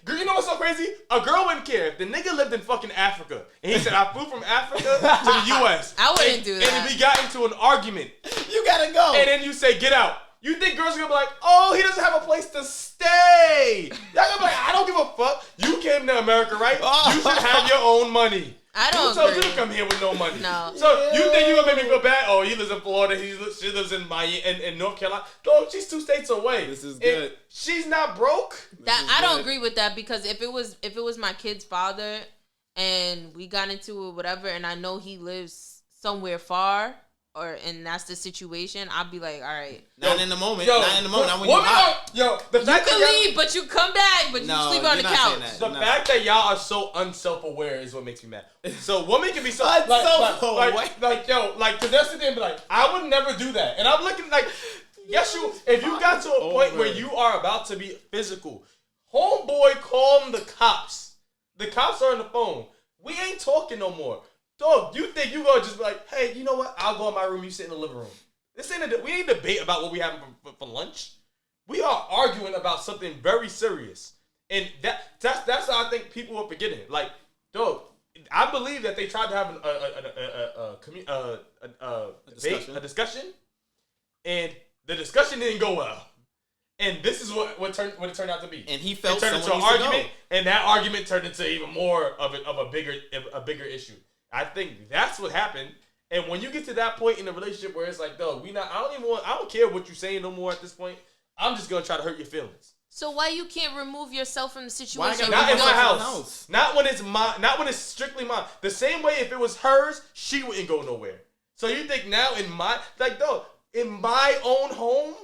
[SPEAKER 1] you know what's so crazy? A girl wouldn't care if the nigga lived in fucking Africa and he said, I flew from Africa to the U.S.
[SPEAKER 3] I wouldn't do that.
[SPEAKER 1] And we got into an argument,
[SPEAKER 2] You gotta go.
[SPEAKER 1] and then you say, get out. You think girls are gonna be like, oh, he doesn't have a place to stay? Y'all gonna be like, I don't give a fuck. You came to America, right? You should have your own money.
[SPEAKER 3] I don't
[SPEAKER 1] Who told you
[SPEAKER 3] agree.
[SPEAKER 1] to come here with no money?
[SPEAKER 3] No.
[SPEAKER 1] So you think you gonna make me feel bad? Oh, he lives in Florida. She lives in Miami in North Carolina. Dog, she's 2 states away.
[SPEAKER 2] This is
[SPEAKER 1] And
[SPEAKER 2] good.
[SPEAKER 1] she's not broke.
[SPEAKER 3] That I don't agree with that because if it was my kid's father and we got into it, whatever, and I know he lives somewhere far, and that's the situation, I'd be like, all right,
[SPEAKER 2] Not in the moment.
[SPEAKER 1] Yo,
[SPEAKER 2] Not in the moment. Not when you're
[SPEAKER 1] women
[SPEAKER 2] hot.
[SPEAKER 1] the
[SPEAKER 3] you
[SPEAKER 1] fact
[SPEAKER 3] can
[SPEAKER 1] that y'all-
[SPEAKER 3] leave, but you come back, but
[SPEAKER 2] No,
[SPEAKER 3] you sleep on the
[SPEAKER 2] you're not saying
[SPEAKER 3] couch.
[SPEAKER 2] that.
[SPEAKER 1] The
[SPEAKER 2] No.
[SPEAKER 1] fact that y'all are so unself-aware is what makes me mad. So women can be so
[SPEAKER 2] Unself-aware.
[SPEAKER 1] cause they'll sit there and be like, I would never do that. And I'm looking like, yes, if you got to a point where you are about to be physical, homeboy, call the cops. The cops are on the phone. We ain't talking no more. Dog, you think you gonna just be like, hey, you know what? I'll go in my room, you sit in the living room. We ain't debate about what we having for lunch. We are arguing about something very serious. And that's how I think people are forgetting. Like, dog, I believe that they tried to have a discussion, and the discussion didn't go well. And this is what it turned out to be.
[SPEAKER 2] And he felt
[SPEAKER 1] it turned into an argument, and that argument turned into even more of a bigger issue. I think that's what happened. And when you get to that point in the relationship where it's like, dog, I don't care what you're saying no more at this point. I'm just gonna try to hurt your feelings.
[SPEAKER 3] So why you can't remove yourself from the situation?
[SPEAKER 1] Not in my house. Not when it's mine. Not when it's strictly mine. The same way if it was hers, she wouldn't go nowhere. So you think now in my in my own home,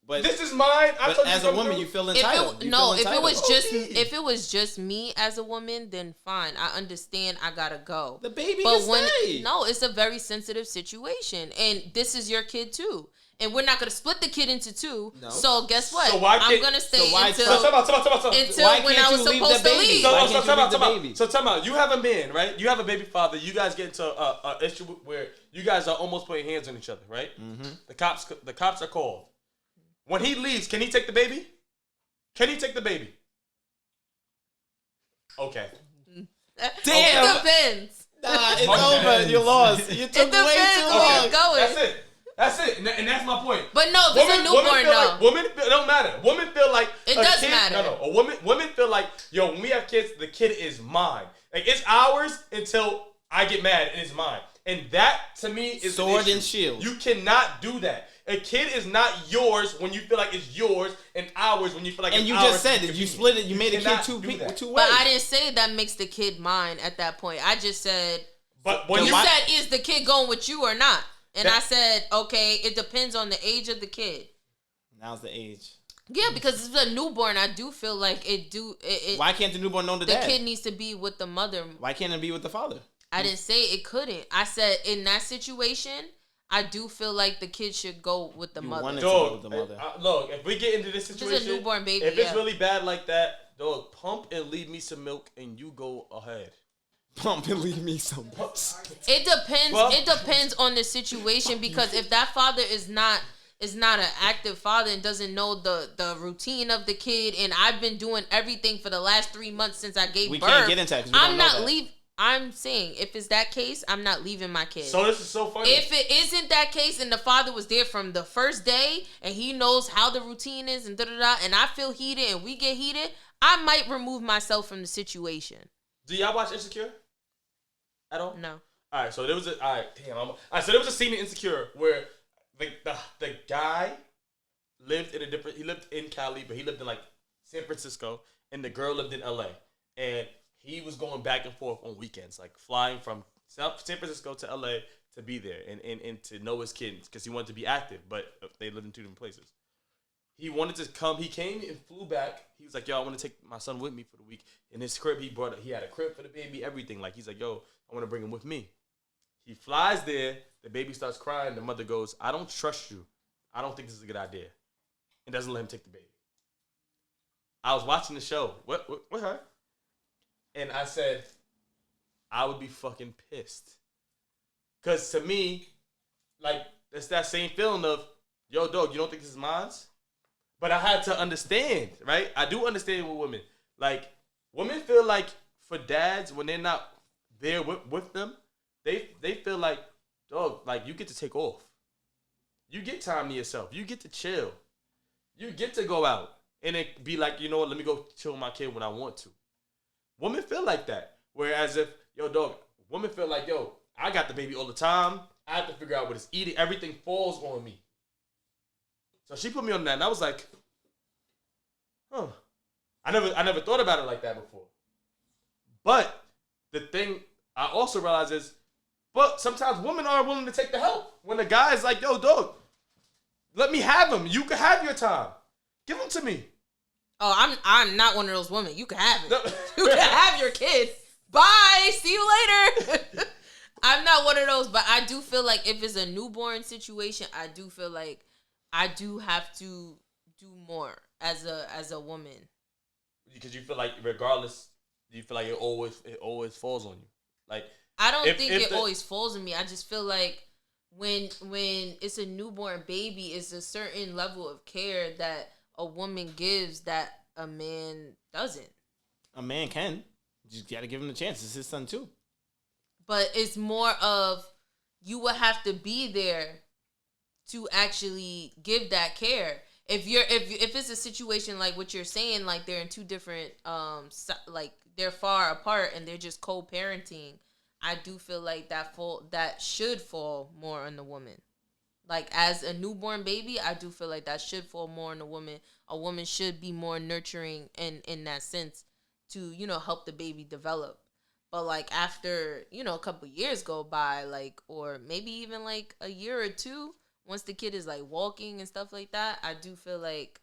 [SPEAKER 1] but this is mine.
[SPEAKER 2] But as a woman, you feel entitled.
[SPEAKER 3] If it was just me as a woman, then fine. I understand. I gotta go.
[SPEAKER 2] The baby can stay.
[SPEAKER 3] No, it's a very sensitive situation, and this is your kid too. And we're not gonna split the kid into two. No. So guess what? I'm gonna stay until when I was supposed to leave.
[SPEAKER 1] So tell me, you have a man, right? You have a baby father. You guys get into a issue where you guys are almost putting hands on each other, right? Mm-hmm. The cops are called. When he leaves, can he take the baby? Can he take the baby? Okay.
[SPEAKER 3] Damn. It depends.
[SPEAKER 2] Nah, it's over. You lost. You took way too long.
[SPEAKER 1] That's it, and that's my point.
[SPEAKER 3] But no, this is a newborn though.
[SPEAKER 1] It don't matter. Women feel like
[SPEAKER 3] it does matter.
[SPEAKER 1] No. Women feel like, yo, when we have kids, the kid is mine. Like it's ours until I get mad and it's mine. And that to me is
[SPEAKER 2] sword and shield.
[SPEAKER 1] You cannot do that. A kid is not yours when you feel like it's yours, and ours when you feel like it's ours.
[SPEAKER 2] And you just said that you split it. You made a kid two ways.
[SPEAKER 3] But I didn't say that makes the kid mine at that point. I just said.
[SPEAKER 1] But when
[SPEAKER 3] you said, is the kid going with you or not? And I said, okay, it depends on the age of the kid.
[SPEAKER 2] Now's the age.
[SPEAKER 3] Yeah, because it's a newborn. I do feel like
[SPEAKER 2] why can't the newborn know the dad?
[SPEAKER 3] The kid needs to be with the mother.
[SPEAKER 2] Why can't it be with the father?
[SPEAKER 3] I didn't say it couldn't. I said in that situation, I do feel like the kid should go with the mother.
[SPEAKER 2] To go with the mother.
[SPEAKER 1] Look, if we get into this situation,
[SPEAKER 3] just a newborn baby.
[SPEAKER 1] If it's really bad like that, dog, pump and leave me some milk, and you go ahead.
[SPEAKER 2] Pump and leave me some.
[SPEAKER 3] It depends. Well, it depends on the situation, because if that father is not an active father and doesn't know the routine of the kid, and I've been doing everything for the last 3 months since I gave birth. We can't
[SPEAKER 2] get into that.
[SPEAKER 3] I'm not leaving. I'm saying if it's that case, I'm not leaving my kid.
[SPEAKER 1] So this is so funny.
[SPEAKER 3] If it isn't that case and the father was there from the first day and he knows how the routine is and and I feel heated and we get heated, I might remove myself from the situation.
[SPEAKER 1] Do y'all watch Insecure at all?
[SPEAKER 3] No.
[SPEAKER 1] All right, so there was so there was a scene in Insecure where the guy lived in Cali, but he lived in like San Francisco, and the girl lived in LA, and he was going back and forth on weekends, like flying from San Francisco to LA to be there and to know his kids because he wanted to be active, but they lived in two different places. He wanted to come. He came and flew back. He was like, yo, I want to take my son with me for the week. In his crib, he had a crib for the baby, everything. Like, he's like, yo, I want to bring him with me. He flies there. The baby starts crying. The mother goes, I don't trust you. I don't think this is a good idea. And doesn't let him take the baby. I was watching the show. What her? And I said, I would be fucking pissed. Because to me, like, it's that same feeling of, yo, dog, you don't think this is mine? But I had to understand, right? I do understand with women. Like, women feel like for dads, when they're not there with them, they feel like, dog, like, you get to take off. You get time to yourself. You get to chill. You get to go out. And it be like, you know what, let me go chill with my kid when I want to. Women feel like that. Whereas if, yo, dog, women feel like, yo, I got the baby all the time. I have to figure out what it's eating. Everything falls on me. So she put me on that, and I was like, huh. I never thought about it like that before. But the thing I also realize is, but sometimes women aren't willing to take the help. When the guy is like, yo, dog, let me have him. You can have your time. Give him to me.
[SPEAKER 3] Oh, I'm not one of those women. You can have it. You can have your kid. Bye. See you later. I'm not one of those, but I do feel like if it's a newborn situation, I do feel like I do have to do more as a woman. Because
[SPEAKER 1] you feel like regardless, you feel like it always falls on you. Like
[SPEAKER 3] I don't think it always falls on me. I just feel like when it's a newborn baby, it's a certain level of care that a woman gives that a man doesn't.
[SPEAKER 2] A man can. You just got to give him the chance. It's his son too.
[SPEAKER 3] But it's more of you will have to be there to actually give that care. If it's a situation like what you're saying, like they're in two different like they're far apart and they're just co-parenting, I do feel like that should fall more on the woman. Like as a newborn baby, I do feel like that should fall more on the woman. A woman should be more nurturing in that sense to, help the baby develop. But like after, a couple years go by, like, or maybe even like a year or two, once the kid is like walking and stuff like that, I do feel like,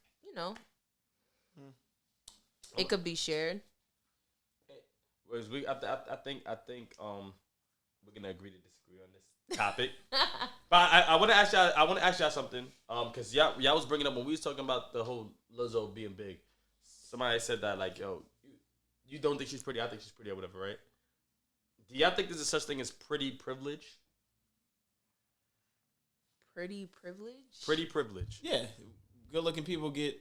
[SPEAKER 3] it could be shared.
[SPEAKER 1] Whereas I think we're gonna agree to disagree on this topic. But I want to ask y'all. I want to ask y'all something. Because y'all was bringing up when we was talking about the whole Lizzo being big. Somebody said that like, yo, you don't think she's pretty? I think she's pretty or whatever, right? Do y'all think there's a such thing as pretty privilege?
[SPEAKER 3] Pretty privilege?
[SPEAKER 1] Pretty privilege.
[SPEAKER 2] Yeah, good looking people get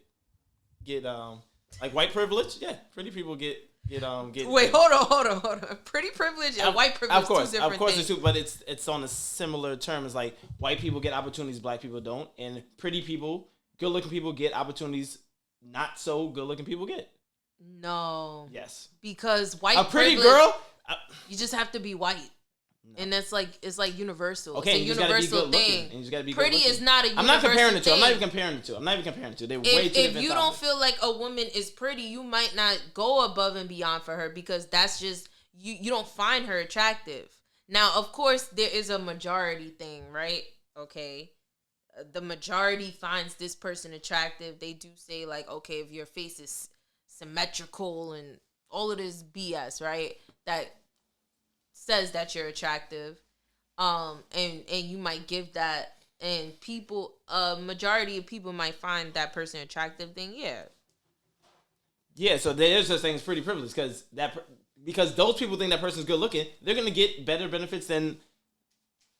[SPEAKER 2] like white privilege. Yeah, pretty people get. Wait,
[SPEAKER 3] hold on. Pretty privilege and white privilege,
[SPEAKER 2] of course,
[SPEAKER 3] two different things.
[SPEAKER 2] It's two, but it's on a similar term. It's like white people get opportunities, black people don't, and pretty people, good looking people get opportunities not so good looking people get.
[SPEAKER 3] No.
[SPEAKER 2] Yes.
[SPEAKER 3] Because white
[SPEAKER 2] a pretty
[SPEAKER 3] privilege,
[SPEAKER 2] girl,
[SPEAKER 3] you just have to be white. No. And that's like it's like universal.
[SPEAKER 2] Okay,
[SPEAKER 3] it's a universal thing.
[SPEAKER 2] And you just gotta be
[SPEAKER 3] pretty is not a universal
[SPEAKER 2] I'm not comparing the two.
[SPEAKER 3] thing.
[SPEAKER 2] I'm not even comparing the two. They're way too different.
[SPEAKER 3] If you don't feel like a woman is pretty, you might not go above and beyond for her because that's just you don't find her attractive. Now, of course, there is a majority thing, right? Okay. The majority finds this person attractive. They do say like, okay, if your face is symmetrical and all of this BS, right? That says that you're attractive, and you might give that, and people, majority of people might find that person attractive. Then
[SPEAKER 2] yeah. So there is such thing as pretty privilege because those people think that person's good looking. They're gonna get better benefits than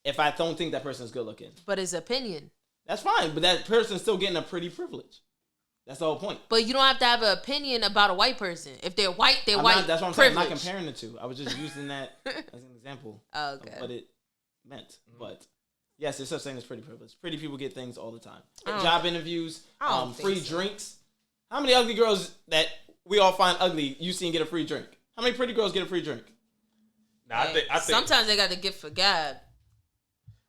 [SPEAKER 2] if I don't think that person's good looking.
[SPEAKER 3] But it's opinion.
[SPEAKER 2] That's fine, but that person's still getting a pretty privilege. That's the whole point.
[SPEAKER 3] But you don't have to have an opinion about a white person. If they're white, they're white.
[SPEAKER 2] That's what I'm saying. I'm not comparing the two. I was just using that as an example of what it meant. But yes, there's such thing as pretty privilege. Pretty people get things all the time. Job interviews, free drinks. How many ugly girls that we all find ugly you seen get a free drink? How many pretty girls get a free drink?
[SPEAKER 1] Nah, I think
[SPEAKER 3] sometimes they got the gift for gab.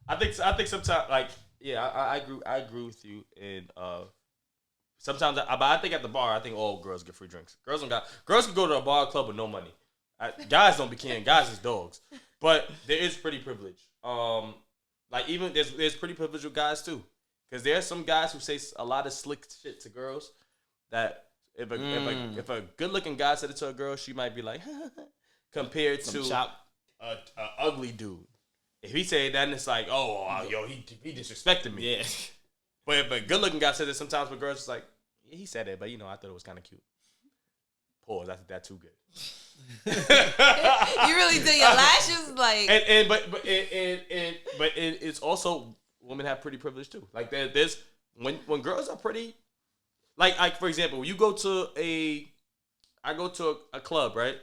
[SPEAKER 1] I think sometimes like I agree with you and sometimes but I think at the bar I think all girls get free drinks. Girls can go to a bar or club with no money. Guys don't be caring. Guys is dogs. But there is pretty privilege. Like even there's pretty privilege with guys too. Because there are some guys who say a lot of slick shit to girls that if a good looking guy said it to a girl, she might be like compared to a ugly dude. If he said that, and it's like, he disrespected me. Yeah. But if a good looking guy said it sometimes with girls, it's like, yeah, he said it, but I thought it was kind of cute. Pause. I think that's too good.
[SPEAKER 3] You really do your lashes like.
[SPEAKER 1] But it's also women have pretty privilege too. Like there's when girls are pretty, like for example, you go to I go to a club, right?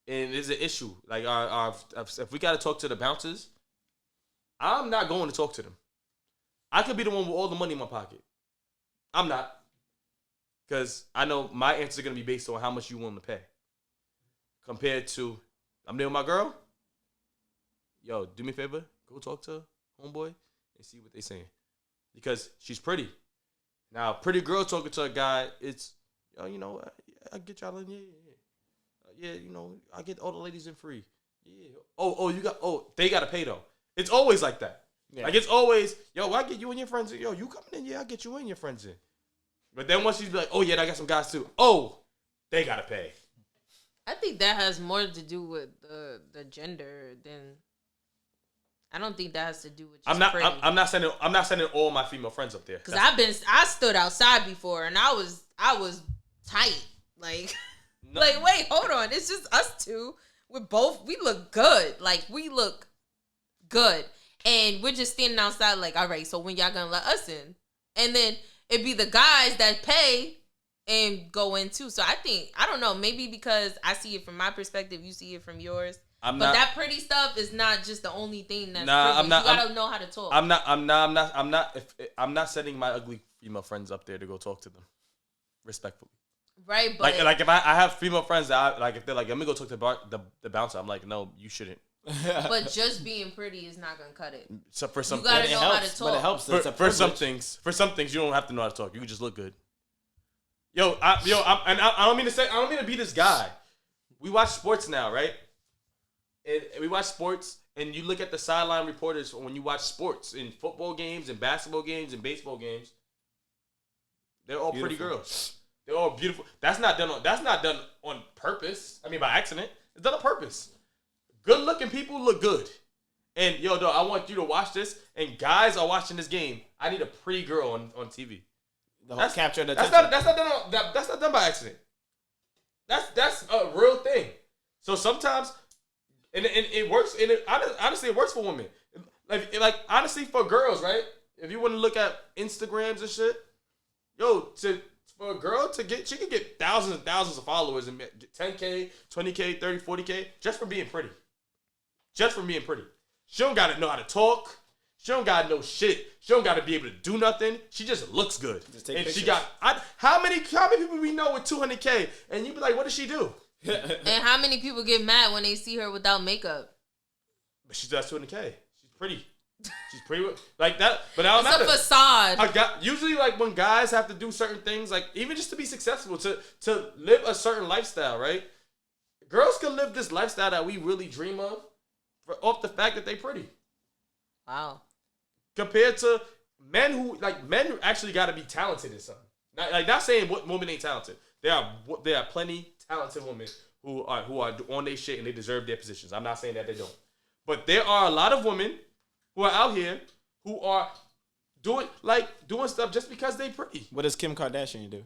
[SPEAKER 1] And there's an issue. Like if we got to talk to the bouncers, I'm not going to talk to them. I could be the one with all the money in my pocket. I'm not. Because I know my answers are going to be based on how much you willing to pay. Compared to, I'm there with my girl. Yo, do me a favor. Go talk to homeboy and see what they saying. Because she's pretty. Now, pretty girl talking to a guy, it's, I get y'all in, yeah, I get all the ladies in free. Yeah. They got to pay though. It's always like that. Yeah. Like it's always, I get you and your friends in. Yo, you coming in? Yeah, I get you and your friends in. But then once she's like, oh yeah, I got some guys too. Oh, they gotta pay.
[SPEAKER 3] I think that has more to do with the gender than. I don't think that has to do with.
[SPEAKER 1] I'm not sending all my female friends up there.
[SPEAKER 3] Because I stood outside before and I was tight. Like, like wait, hold on, it's just us two. we look good. Like, we look good. And we're just standing outside like, all right, so when y'all gonna let us in? And then it'd be the guys that pay and go in too. So I don't know, maybe because I see it from my perspective, you see it from yours. But that pretty stuff is not just the only thing that's privilege. You gotta know how to talk.
[SPEAKER 1] I'm not sending my ugly female friends up there to go talk to them. Respectfully.
[SPEAKER 3] Right, but
[SPEAKER 1] like if I have female friends that if they're like, let me go talk to the bouncer, I'm like, no, you shouldn't.
[SPEAKER 3] But just being pretty is not gonna cut it.
[SPEAKER 1] So for some,
[SPEAKER 3] you gotta know how to talk.
[SPEAKER 2] But it helps.
[SPEAKER 1] For some things, you don't have to know how to talk. You can just look good. I don't mean to be this guy. We watch sports now, right? And we watch sports, and you look at the sideline reporters when you watch sports in football games and basketball games and baseball games. They're all pretty girls. They're all beautiful. That's not done on purpose. I mean, by accident. It's done on purpose. Good looking people look good. And dog, I want you to watch this. And guys are watching this game. I need a pretty girl on TV.
[SPEAKER 2] That's capture the
[SPEAKER 1] attention. That's not done by accident. That's a real thing. So sometimes, and it works. And honestly, it works for women. Like honestly, for girls, right? If you want to look at Instagrams and shit, for a girl she could get thousands and thousands of followers and get 10K, 20K, 30, 40K just for being pretty. Just from being pretty. She don't gotta know how to talk. She don't gotta know shit. She don't gotta be able to do nothing. She just looks good.
[SPEAKER 2] Just take
[SPEAKER 1] and
[SPEAKER 2] pictures.
[SPEAKER 1] She got how many people we know with 200K? And you be like, what does she do?
[SPEAKER 3] And how many people get mad when they see her without makeup?
[SPEAKER 1] But she does 200K. She's pretty. She's pretty like that. But I don't matter.
[SPEAKER 3] It's a facade.
[SPEAKER 1] Usually, like when guys have to do certain things, like even just to be successful, to live a certain lifestyle, right? Girls can live this lifestyle that we really dream of. Off the fact that they pretty.
[SPEAKER 3] Wow. Compared
[SPEAKER 1] to men men actually got to be talented in something. Not saying what women ain't talented. There are plenty talented women who are on their shit and they deserve their positions. I'm not saying that they don't. But there are a lot of women who are out here who are doing stuff just because they pretty.
[SPEAKER 2] What does Kim Kardashian do?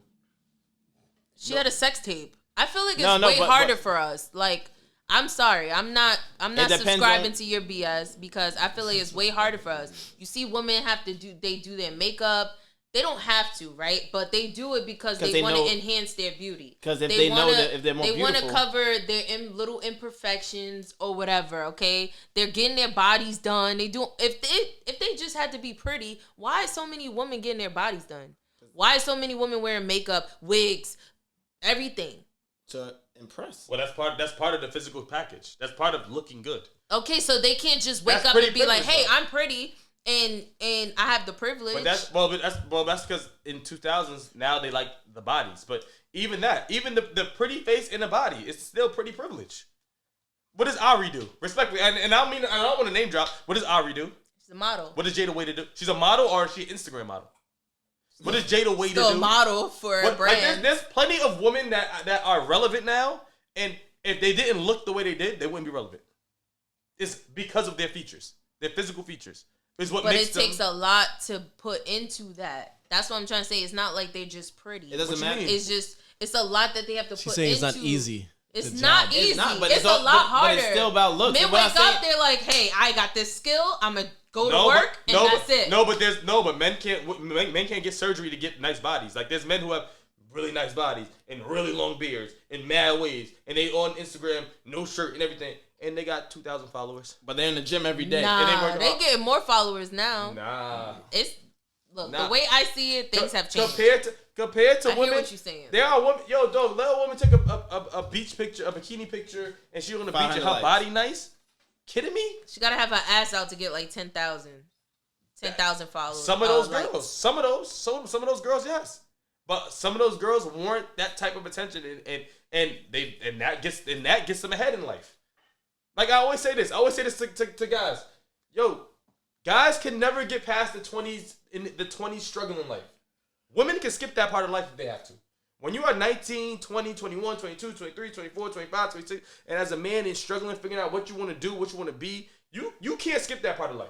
[SPEAKER 3] She had a sex tape. I feel like it's way harder for us. Like, I'm sorry. I'm not subscribing to your BS because I feel like it's way harder for us. You see women they do their makeup. They don't have to, right? But they do it because they want to enhance their beauty.
[SPEAKER 2] Because if they know that if they're more beautiful.
[SPEAKER 3] They want to cover their little imperfections or whatever, okay? They're getting their bodies done. They do if they just had to be pretty, why is so many women getting their bodies done? Why is so many women wearing makeup, wigs, everything?
[SPEAKER 2] To impress.
[SPEAKER 1] Well, that's part of the physical package. That's part of looking good.
[SPEAKER 3] Okay, so they can't just wake up and be like, "Hey, I'm pretty and I have the privilege."
[SPEAKER 1] But that's because in 2000s now they like the bodies. But even the pretty face in the body, it's still pretty privilege. What does Ari do? Respectfully, and I don't want to name drop. What does Ari do?
[SPEAKER 3] She's a model.
[SPEAKER 1] What does Jada Waiter do? She's a model or is she an Instagram model? What does Jada Waiter do?
[SPEAKER 3] Still a model for a brand.
[SPEAKER 1] Like there's plenty of women that are relevant now, and if they didn't look the way they did, they wouldn't be relevant. It's because of their features, their physical features. Is what makes them.
[SPEAKER 3] Takes a lot to put into that. That's what I'm trying to say. It's not like they're just pretty.
[SPEAKER 2] It doesn't matter.
[SPEAKER 3] It's a lot that they have to put into.
[SPEAKER 4] She's saying it's not easy.
[SPEAKER 3] It's not easy. It's a lot harder.
[SPEAKER 2] But it's still about looks.
[SPEAKER 3] Men wake up, they're like, "Hey, I got this skill. I'm gonna go to work, and that's it."
[SPEAKER 1] But men can't get surgery to get nice bodies. Like there's men who have really nice bodies and really long beards and mad waves, and they on Instagram, no shirt and everything, and they got 2,000 followers.
[SPEAKER 2] But they're in the gym every day.
[SPEAKER 3] Nah, they getting more followers now.
[SPEAKER 1] Nah,
[SPEAKER 3] the way I see it, things have changed.
[SPEAKER 1] Compared to
[SPEAKER 3] I
[SPEAKER 1] women,
[SPEAKER 3] hear what you're saying.
[SPEAKER 1] There are women. Let a woman take a beach picture, a bikini picture, and she on the beach and her body nice. Kidding me?
[SPEAKER 3] She gotta have her ass out to get like 10,000 followers.
[SPEAKER 1] Some of those girls, some of those girls, yes. But some of those girls warrant that type of attention, and that gets them ahead in life. Like I always say this to guys. Guys can never get past the 20s in the 20s struggling life. Women can skip that part of life if they have to. When you are 19, 20, 21, 22, 23, 24, 25, 26, and as a man and struggling, figuring out what you want to do, what you want to be, you can't skip that part of life.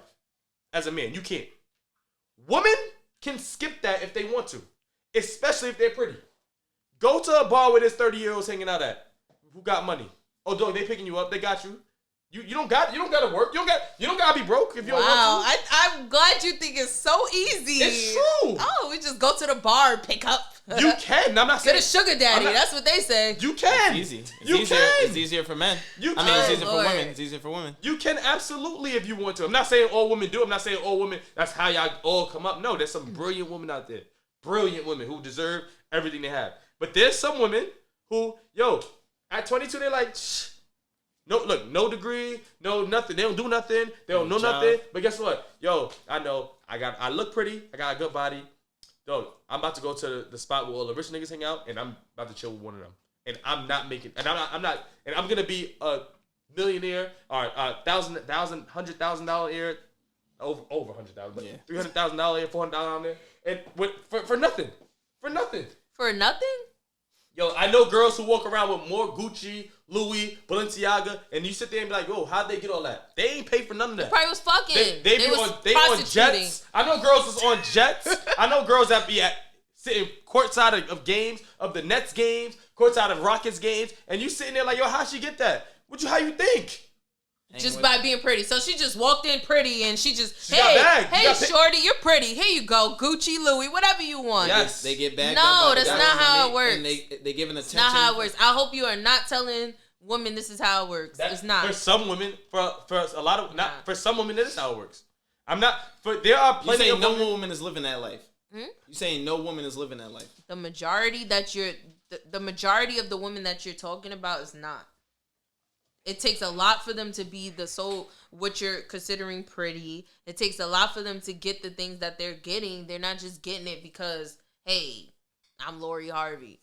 [SPEAKER 1] As a man, you can't. Women can skip that if they want to, especially if they're pretty. Go to a bar where there's 30-year-olds hanging out at who got money. Oh, dog, they picking you up. They got you. You don't gotta work. You don't gotta be broke if you don't
[SPEAKER 3] Wow,
[SPEAKER 1] want to.
[SPEAKER 3] I'm glad you think it's so easy.
[SPEAKER 1] It's true.
[SPEAKER 3] Oh, we just go to the bar and pick up.
[SPEAKER 1] You can. I'm not saying
[SPEAKER 3] Get a sugar daddy. That's what they say.
[SPEAKER 1] You can.
[SPEAKER 2] It's easy.
[SPEAKER 1] You
[SPEAKER 2] easier.
[SPEAKER 1] can.
[SPEAKER 2] It's easier for men.
[SPEAKER 1] You
[SPEAKER 2] I mean, it's
[SPEAKER 1] can.
[SPEAKER 2] easier
[SPEAKER 3] Lord.
[SPEAKER 2] for women. It's easier for women.
[SPEAKER 1] You can absolutely if you want to. I'm not saying all women do. I'm not saying all women. That's how y'all all come up. No, there's some brilliant women out there. Brilliant women who deserve everything they have. But there's some women who, at 22 they're like, shh. No, look, no degree, no nothing. They don't do nothing. They don't know nothing. But guess what? I know. I look pretty. I got a good body. Dog, I'm about to go to the spot where all the rich niggas hang out, and I'm about to chill with one of them. And I'm not making. And I'm not. And I'm gonna be a millionaire or $100,000 a year, over $100,000, but $300,000 a year, $400 a year, and for nothing, for nothing.
[SPEAKER 3] For nothing?
[SPEAKER 1] Yo, I know girls who walk around with more Gucci, Louis, Balenciaga, and you sit there and be like, "Yo, how'd they get all that? They ain't paid for none of that."
[SPEAKER 3] Probably was fucking.
[SPEAKER 1] They on jets. I know girls was on jets. I know girls that be sitting courtside of games, of the Nets games, courtside of Rockets games, and you sitting there like, "Yo, how'd she get that? How you think?"
[SPEAKER 3] Just by being pretty. So she just walked in pretty and she got
[SPEAKER 1] bagged.
[SPEAKER 3] Hey, shorty, you're pretty. Here you go. Gucci, Louis, whatever you want.
[SPEAKER 1] Yes.
[SPEAKER 2] They get bagged.
[SPEAKER 3] No, that's not how it works.
[SPEAKER 2] And they giving attention.
[SPEAKER 3] Not how it works. I hope you are not telling women this is how it works. It's not.
[SPEAKER 1] For some women, for a lot of for some women, that is how it works. I'm not. There are plenty
[SPEAKER 2] You
[SPEAKER 1] of
[SPEAKER 2] saying
[SPEAKER 1] women.
[SPEAKER 2] no woman is living that life? You saying no woman is living that life?
[SPEAKER 3] The majority that the majority of the women that you're talking about is not. It takes a lot for them to be what you're considering pretty. It takes a lot for them to get the things that they're getting. They're not just getting it because, hey, I'm Lori Harvey.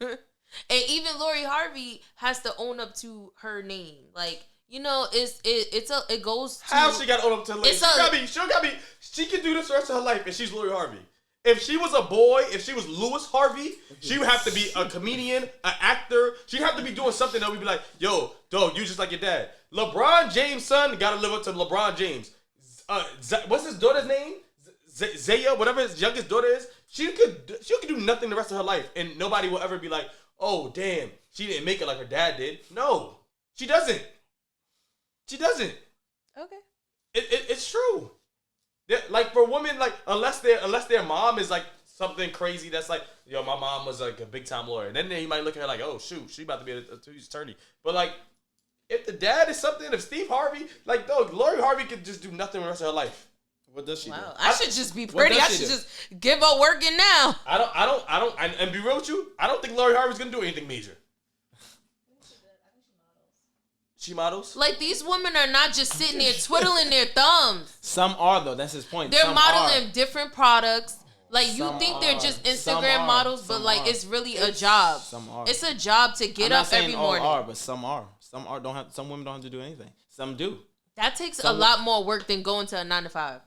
[SPEAKER 3] And even Lori Harvey has to own up to her name. Like, it goes to...
[SPEAKER 1] How she got to own up to her name? She can do this the rest of her life and she's Lori Harvey. If she was a boy, if she was Lewis Harvey, she would have to be a comedian, an actor. She'd have to be doing something that would be like, yo, dog, you just like your dad. LeBron James' son got to live up to LeBron James. What's his daughter's name? Zaya, whatever his youngest daughter is. She could do nothing the rest of her life, and nobody will ever be like, oh, damn, she didn't make it like her dad did. No, she doesn't. She doesn't.
[SPEAKER 3] Okay.
[SPEAKER 1] It's true. Like for women, like unless their mom is like something crazy that's like, yo, my mom was like a big time lawyer, and then you might look at her like, oh shoot, she about to be a attorney. But like, if the dad is something, if Steve Harvey, like, dog, Lori Harvey could just do nothing the rest of her life.
[SPEAKER 2] What does she do?
[SPEAKER 3] I should just be pretty. I should just give up working now.
[SPEAKER 1] I don't, and be real with you, I don't think Lori Harvey's gonna do anything major. She models?
[SPEAKER 3] Like, these women are not just sitting there twiddling their thumbs.
[SPEAKER 2] Some are, though. That's his point.
[SPEAKER 3] They're
[SPEAKER 2] Some
[SPEAKER 3] modeling
[SPEAKER 2] are.
[SPEAKER 3] different products. Like, you
[SPEAKER 2] Some
[SPEAKER 3] think they're just
[SPEAKER 2] Some
[SPEAKER 3] Instagram
[SPEAKER 2] are.
[SPEAKER 3] models, but
[SPEAKER 2] Some
[SPEAKER 3] like,
[SPEAKER 2] are.
[SPEAKER 3] it's really a job.
[SPEAKER 2] Some are.
[SPEAKER 3] It's a job to get
[SPEAKER 2] I'm not
[SPEAKER 3] up
[SPEAKER 2] saying
[SPEAKER 3] every
[SPEAKER 2] all
[SPEAKER 3] morning.
[SPEAKER 2] are, but some are. Some are. Some women don't have to do anything. Some do.
[SPEAKER 3] That takes a lot more work than going to a 9 to 5.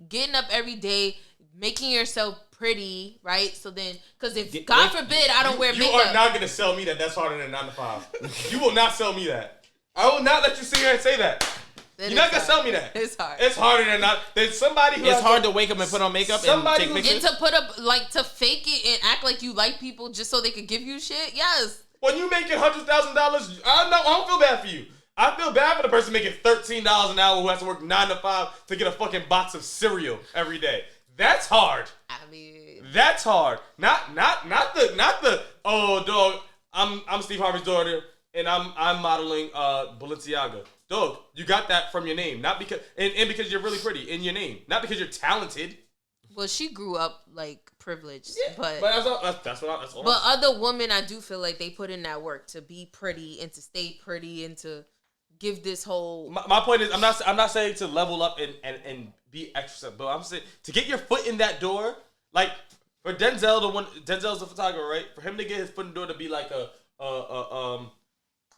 [SPEAKER 3] Getting up every day, making yourself pretty, right? So then, because if God forbid I don't wear makeup,
[SPEAKER 1] you are not gonna sell me that's harder than 9 to 5. You will not sell me that. I will not let you sit here and say that. You're not gonna sell me that.
[SPEAKER 3] It's hard.
[SPEAKER 1] It's harder than not. There's somebody who.
[SPEAKER 2] It's hard to wake up and put on makeup and take pictures.
[SPEAKER 3] And to put up, like, to fake it and act like you like people just so they could give you shit. Yes.
[SPEAKER 1] When you making $100,000, I don't feel bad for you. I feel bad for the person making $13 an hour who has to work 9 to 5 to get a fucking box of cereal every day. That's hard.
[SPEAKER 3] I mean,
[SPEAKER 1] that's hard. Not the oh dog. I'm Steve Harvey's daughter and I'm modeling Balenciaga. Dog, you got that from your name, not because and because you're really pretty in your name, not because you're talented.
[SPEAKER 3] Well, she grew up like privileged, but
[SPEAKER 1] that's all.
[SPEAKER 3] But other women, I do feel like they put in that work to be pretty and to stay pretty and to give this whole.
[SPEAKER 1] My point is, I'm not saying to level up and be extra, but I'm saying to get your foot in that door. Like for Denzel's a photographer, right? For him to get his foot in the door to be like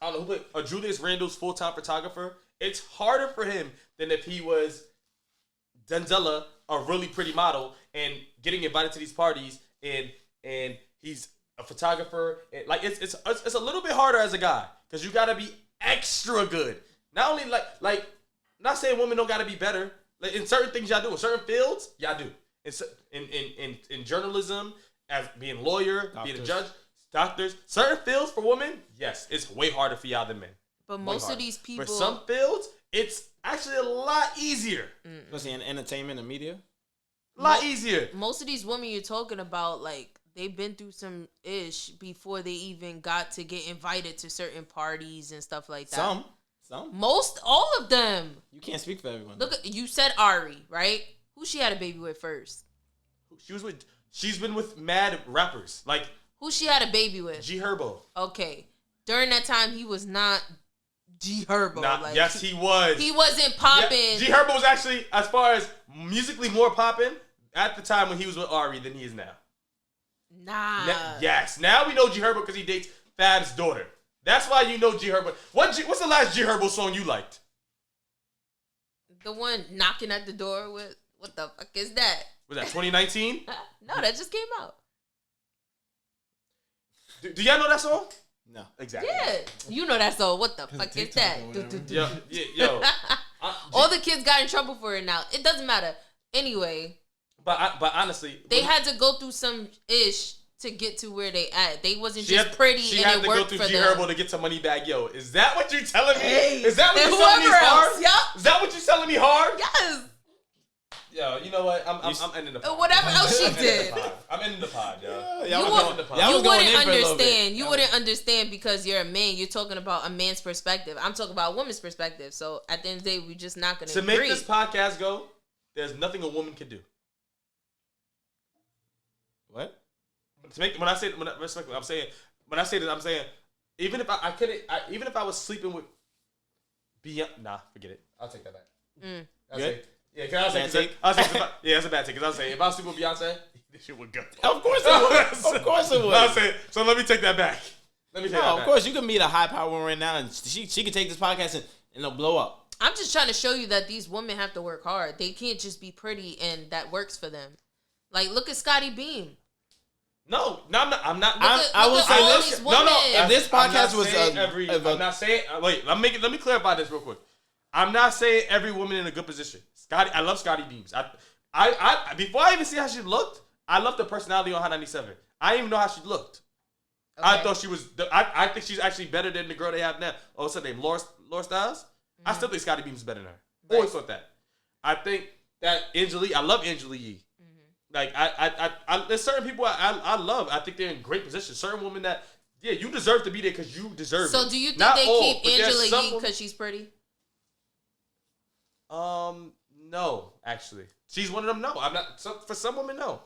[SPEAKER 1] I don't know a Julius Randle's full-time photographer. It's harder for him than if he was Denzella, a really pretty model, and getting invited to these parties, and he's a photographer. And like it's a little bit harder as a guy because you gotta be extra good. Not only like not saying women don't gotta be better. Like in certain things y'all do, in certain fields y'all do. In journalism, as being a lawyer, being a judge, doctors, certain fields for women, yes, it's way harder for y'all than men.
[SPEAKER 3] But
[SPEAKER 1] Way
[SPEAKER 3] most of
[SPEAKER 1] harder.
[SPEAKER 3] these people,
[SPEAKER 1] For some fields, it's actually a lot easier.
[SPEAKER 2] Especially in entertainment and media.
[SPEAKER 1] A lot easier.
[SPEAKER 3] most of these women you're talking about, like, they've been through some ish before they even got to get invited to certain parties and stuff like that.
[SPEAKER 2] Some.
[SPEAKER 3] All of them.
[SPEAKER 2] You can't speak for everyone.
[SPEAKER 3] Look, you said Ari, right? Who she had a baby with first?
[SPEAKER 1] She's been with mad rappers like
[SPEAKER 3] Who she had a baby with?
[SPEAKER 1] G Herbo.
[SPEAKER 3] Okay. During that time, he was not G Herbo.
[SPEAKER 1] Yes, he was.
[SPEAKER 3] He wasn't popping.
[SPEAKER 1] Yeah, G Herbo was actually, as far as musically, more popping at the time when he was with Ari than he is now.
[SPEAKER 3] Nah.
[SPEAKER 1] Yes. Now we know G Herbo because he dates Fab's daughter. That's why you know G Herbo. What's the last G Herbo song you liked?
[SPEAKER 3] The one knocking at the door with, what the fuck is that?
[SPEAKER 1] Was that 2019?
[SPEAKER 3] No, that just came out.
[SPEAKER 1] Do y'all know that song?
[SPEAKER 2] No.
[SPEAKER 1] Exactly.
[SPEAKER 3] Yeah. You know that song. What the fuck is that?
[SPEAKER 1] Yo.
[SPEAKER 3] All the kids got in trouble for it now. It doesn't matter. Anyway.
[SPEAKER 1] But honestly,
[SPEAKER 3] They had to go through some ish to get to where they at. They wasn't
[SPEAKER 1] she
[SPEAKER 3] just pretty
[SPEAKER 1] she
[SPEAKER 3] and
[SPEAKER 1] had
[SPEAKER 3] it
[SPEAKER 1] to go
[SPEAKER 3] worked
[SPEAKER 1] through
[SPEAKER 3] for
[SPEAKER 1] G
[SPEAKER 3] them.
[SPEAKER 1] Herbo to get some money back. Yo, is that what you're telling me?
[SPEAKER 3] Hey.
[SPEAKER 1] Is that what
[SPEAKER 3] And
[SPEAKER 1] you're telling me
[SPEAKER 3] whoever
[SPEAKER 1] hard?
[SPEAKER 3] else, yup.
[SPEAKER 1] Is that what you're telling me hard?
[SPEAKER 3] Yes.
[SPEAKER 1] Yo, you know what? I'm ending the pod.
[SPEAKER 3] Whatever else she did.
[SPEAKER 1] I'm ending the pod, yo.
[SPEAKER 3] You wouldn't understand. You wouldn't understand because you're a man. You're talking about a man's perspective. I'm talking about a woman's perspective. So at the end of the day, we're just not going
[SPEAKER 1] To
[SPEAKER 3] agree.
[SPEAKER 1] make this podcast go, there's nothing a woman can do.
[SPEAKER 2] What?
[SPEAKER 1] To make I'm saying even if I couldn't, even if I was sleeping with Beyonce, nah, forget it. I'll take that back.
[SPEAKER 2] Good?
[SPEAKER 1] Yeah, cause
[SPEAKER 2] Bad take?
[SPEAKER 1] yeah, that's a bad take. Cause I was saying if I was sleeping with Beyonce, this shit would go.
[SPEAKER 2] Of course it would. Of course it would.
[SPEAKER 1] I was saying, so let me take that back.
[SPEAKER 2] Of course you can meet a high power woman right now, and she can take this podcast and it'll blow up.
[SPEAKER 3] I'm just trying to show you that these women have to work hard. They can't just be pretty and that works for them. Like, look at Scotty Beam.
[SPEAKER 1] No, I'm not.
[SPEAKER 2] I will say this.
[SPEAKER 3] No.
[SPEAKER 2] If this podcast was
[SPEAKER 1] I'm not saying. Wait, let me clarify this real quick. I'm not saying every woman in a good position. Scotty, I love Scotty Beams. I before I even see how she looked, I loved the personality on Hot 97. I didn't even know how she looked. Okay. I thought she was. I think she's actually better than the girl they have now. Oh, what's her name? Laura Styles. Mm-hmm. I still think Scotty Beams is better than her. Right. Always thought that. I think that Angela, I love Angela Yee. Like there's certain people I love. I think they're in great positions. Certain women that you deserve to be there because you deserve it.
[SPEAKER 3] So do you think
[SPEAKER 1] Not
[SPEAKER 3] they
[SPEAKER 1] all,
[SPEAKER 3] keep Angela Yee because she's pretty?
[SPEAKER 1] No, actually, she's one of them. No, I'm not. For some women, no,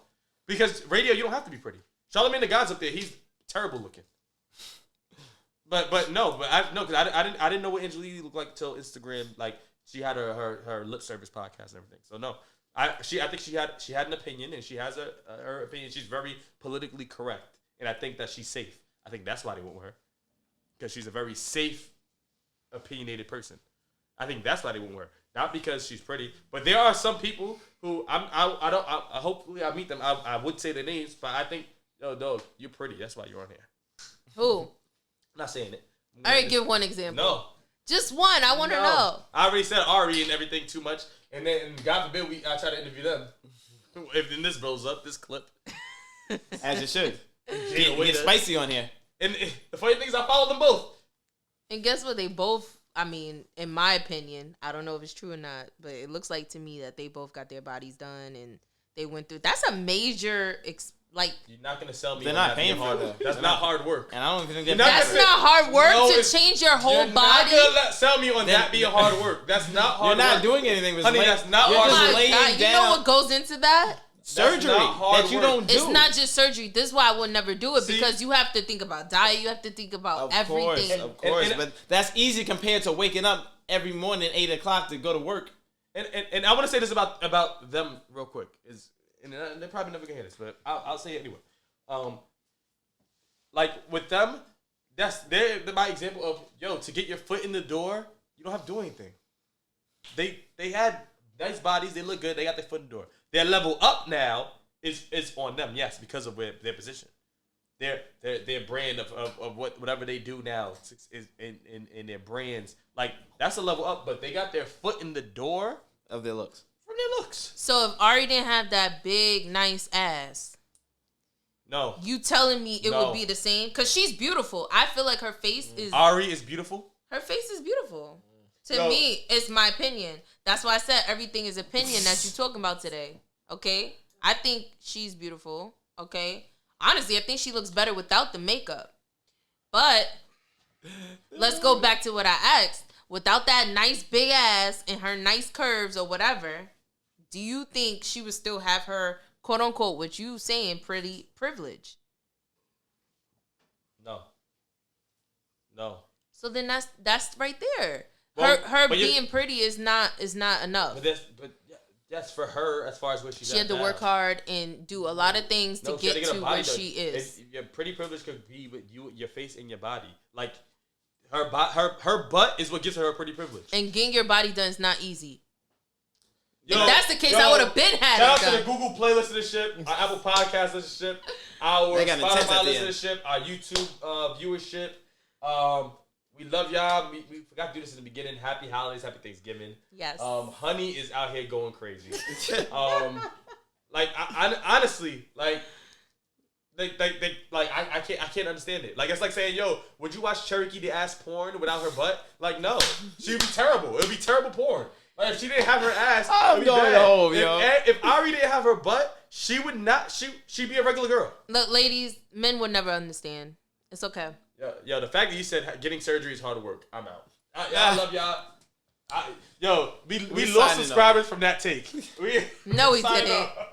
[SPEAKER 1] because radio you don't have to be pretty. Charlamagne the God's up there. He's terrible looking. But because I didn't know what Angela Yee looked like till Instagram. Like she had her lip service podcast and everything. So no. I think she had an opinion and she has her opinion. She's very politically correct, and I think that she's safe. I think that's why they went with her, because she's a very safe, opinionated person. I think that's why they went with her, not because she's pretty. But there are some people who hopefully I meet them. I would say their names, but I think yo dog, you're pretty. That's why you're on here.
[SPEAKER 3] Who?
[SPEAKER 1] I'm not saying it.
[SPEAKER 3] All right, give one example.
[SPEAKER 1] No,
[SPEAKER 3] just one. I want to know.
[SPEAKER 1] I already said Ari and everything too much. And then, God forbid, I try to interview them. If then this blows up, this clip.
[SPEAKER 2] As it should. Get spicy on here.
[SPEAKER 1] And the funny thing is, I follow them both.
[SPEAKER 3] And guess what? They both, I mean, in my opinion, I don't know if it's true or not, but it looks like to me that they both got their bodies done and they went through. That's a major,
[SPEAKER 1] you're not going to sell me.
[SPEAKER 2] They're not paying for it.
[SPEAKER 1] That's not hard work.
[SPEAKER 2] And I don't think they're
[SPEAKER 3] That's not hard work to change your whole body.
[SPEAKER 1] You're not going to sell me on that being hard work. That's not hard work.
[SPEAKER 2] You're not doing anything.
[SPEAKER 1] Honey, that's not hard work.
[SPEAKER 3] You know what goes into that?
[SPEAKER 2] Surgery that you don't do.
[SPEAKER 3] It's not just surgery. This is why I would never do it, because you have to think about diet. You have to think about everything.
[SPEAKER 2] Of course. But that's easy compared to waking up every morning at 8 o'clock to go to work.
[SPEAKER 1] And I want to say this about them real quick. And they're probably never going to hear this, but I'll say it anyway. Like with them, they're my example of to get your foot in the door, you don't have to do anything. They had nice bodies, they look good, they got their foot in the door. Their level up now is on them, yes, because of their position. Their brand of whatever they do now is in their brands, like that's a level up, but they got their foot in the door
[SPEAKER 2] of their looks.
[SPEAKER 1] From their looks.
[SPEAKER 3] So if Ari didn't have that big nice ass,
[SPEAKER 1] No.
[SPEAKER 3] You telling me it
[SPEAKER 1] No.
[SPEAKER 3] would be the same? Because she's beautiful. I feel like her face is...
[SPEAKER 1] Ari is beautiful.
[SPEAKER 3] Her face is beautiful. To
[SPEAKER 1] Yo.
[SPEAKER 3] me, it's my opinion. That's why I said everything is opinion that you're talking about today. Okay? I think she's beautiful. Okay? Honestly, I think she looks better without the makeup. But let's go back to what I asked. Without that nice big ass and her nice curves or whatever, do you think she would still have her, quote unquote, what you saying, pretty privilege?
[SPEAKER 1] No. No.
[SPEAKER 3] So then that's right there.
[SPEAKER 1] Well,
[SPEAKER 3] her
[SPEAKER 1] but
[SPEAKER 3] being pretty is not enough.
[SPEAKER 1] But that's for her as far as what she's.
[SPEAKER 3] She had to work hard and do a lot of things to
[SPEAKER 1] she had
[SPEAKER 3] get
[SPEAKER 1] a
[SPEAKER 3] to
[SPEAKER 1] body
[SPEAKER 3] where
[SPEAKER 1] done.
[SPEAKER 3] she is.
[SPEAKER 1] Your pretty privilege could be with you, your face, and your body. Like her butt is what gives her a pretty privilege.
[SPEAKER 3] And getting your body done is not easy.
[SPEAKER 1] Yo,
[SPEAKER 3] if that's the case, I would have been had
[SPEAKER 1] shout
[SPEAKER 3] it
[SPEAKER 1] out
[SPEAKER 3] done.
[SPEAKER 1] to the Google Play listenership, our Apple Podcast listenership, our
[SPEAKER 2] They got an intense
[SPEAKER 1] Spotify
[SPEAKER 2] at the end.
[SPEAKER 1] listenership, our YouTube viewership. We love y'all. We forgot to do this in the beginning. Happy holidays, happy Thanksgiving.
[SPEAKER 3] Yes.
[SPEAKER 1] Honey is out here going crazy. Like I honestly, like I can't understand it. Like it's like saying, yo, would you watch Cherokee the ass porn without her butt? Like no, she'd be terrible. It'd be terrible porn. Like if she didn't have her ass,
[SPEAKER 2] I'm
[SPEAKER 1] it'd be
[SPEAKER 2] going
[SPEAKER 1] bad.
[SPEAKER 2] home, yo.
[SPEAKER 1] If Ari didn't have her butt, she would not. She'd be a regular girl.
[SPEAKER 3] Look, ladies, men would never understand. It's okay.
[SPEAKER 1] Yo, the fact that you said getting surgery is hard work, I'm out. I love y'all. We lost
[SPEAKER 2] signing
[SPEAKER 1] subscribers from that take.
[SPEAKER 3] No, we
[SPEAKER 1] Sign
[SPEAKER 3] didn't.
[SPEAKER 1] up.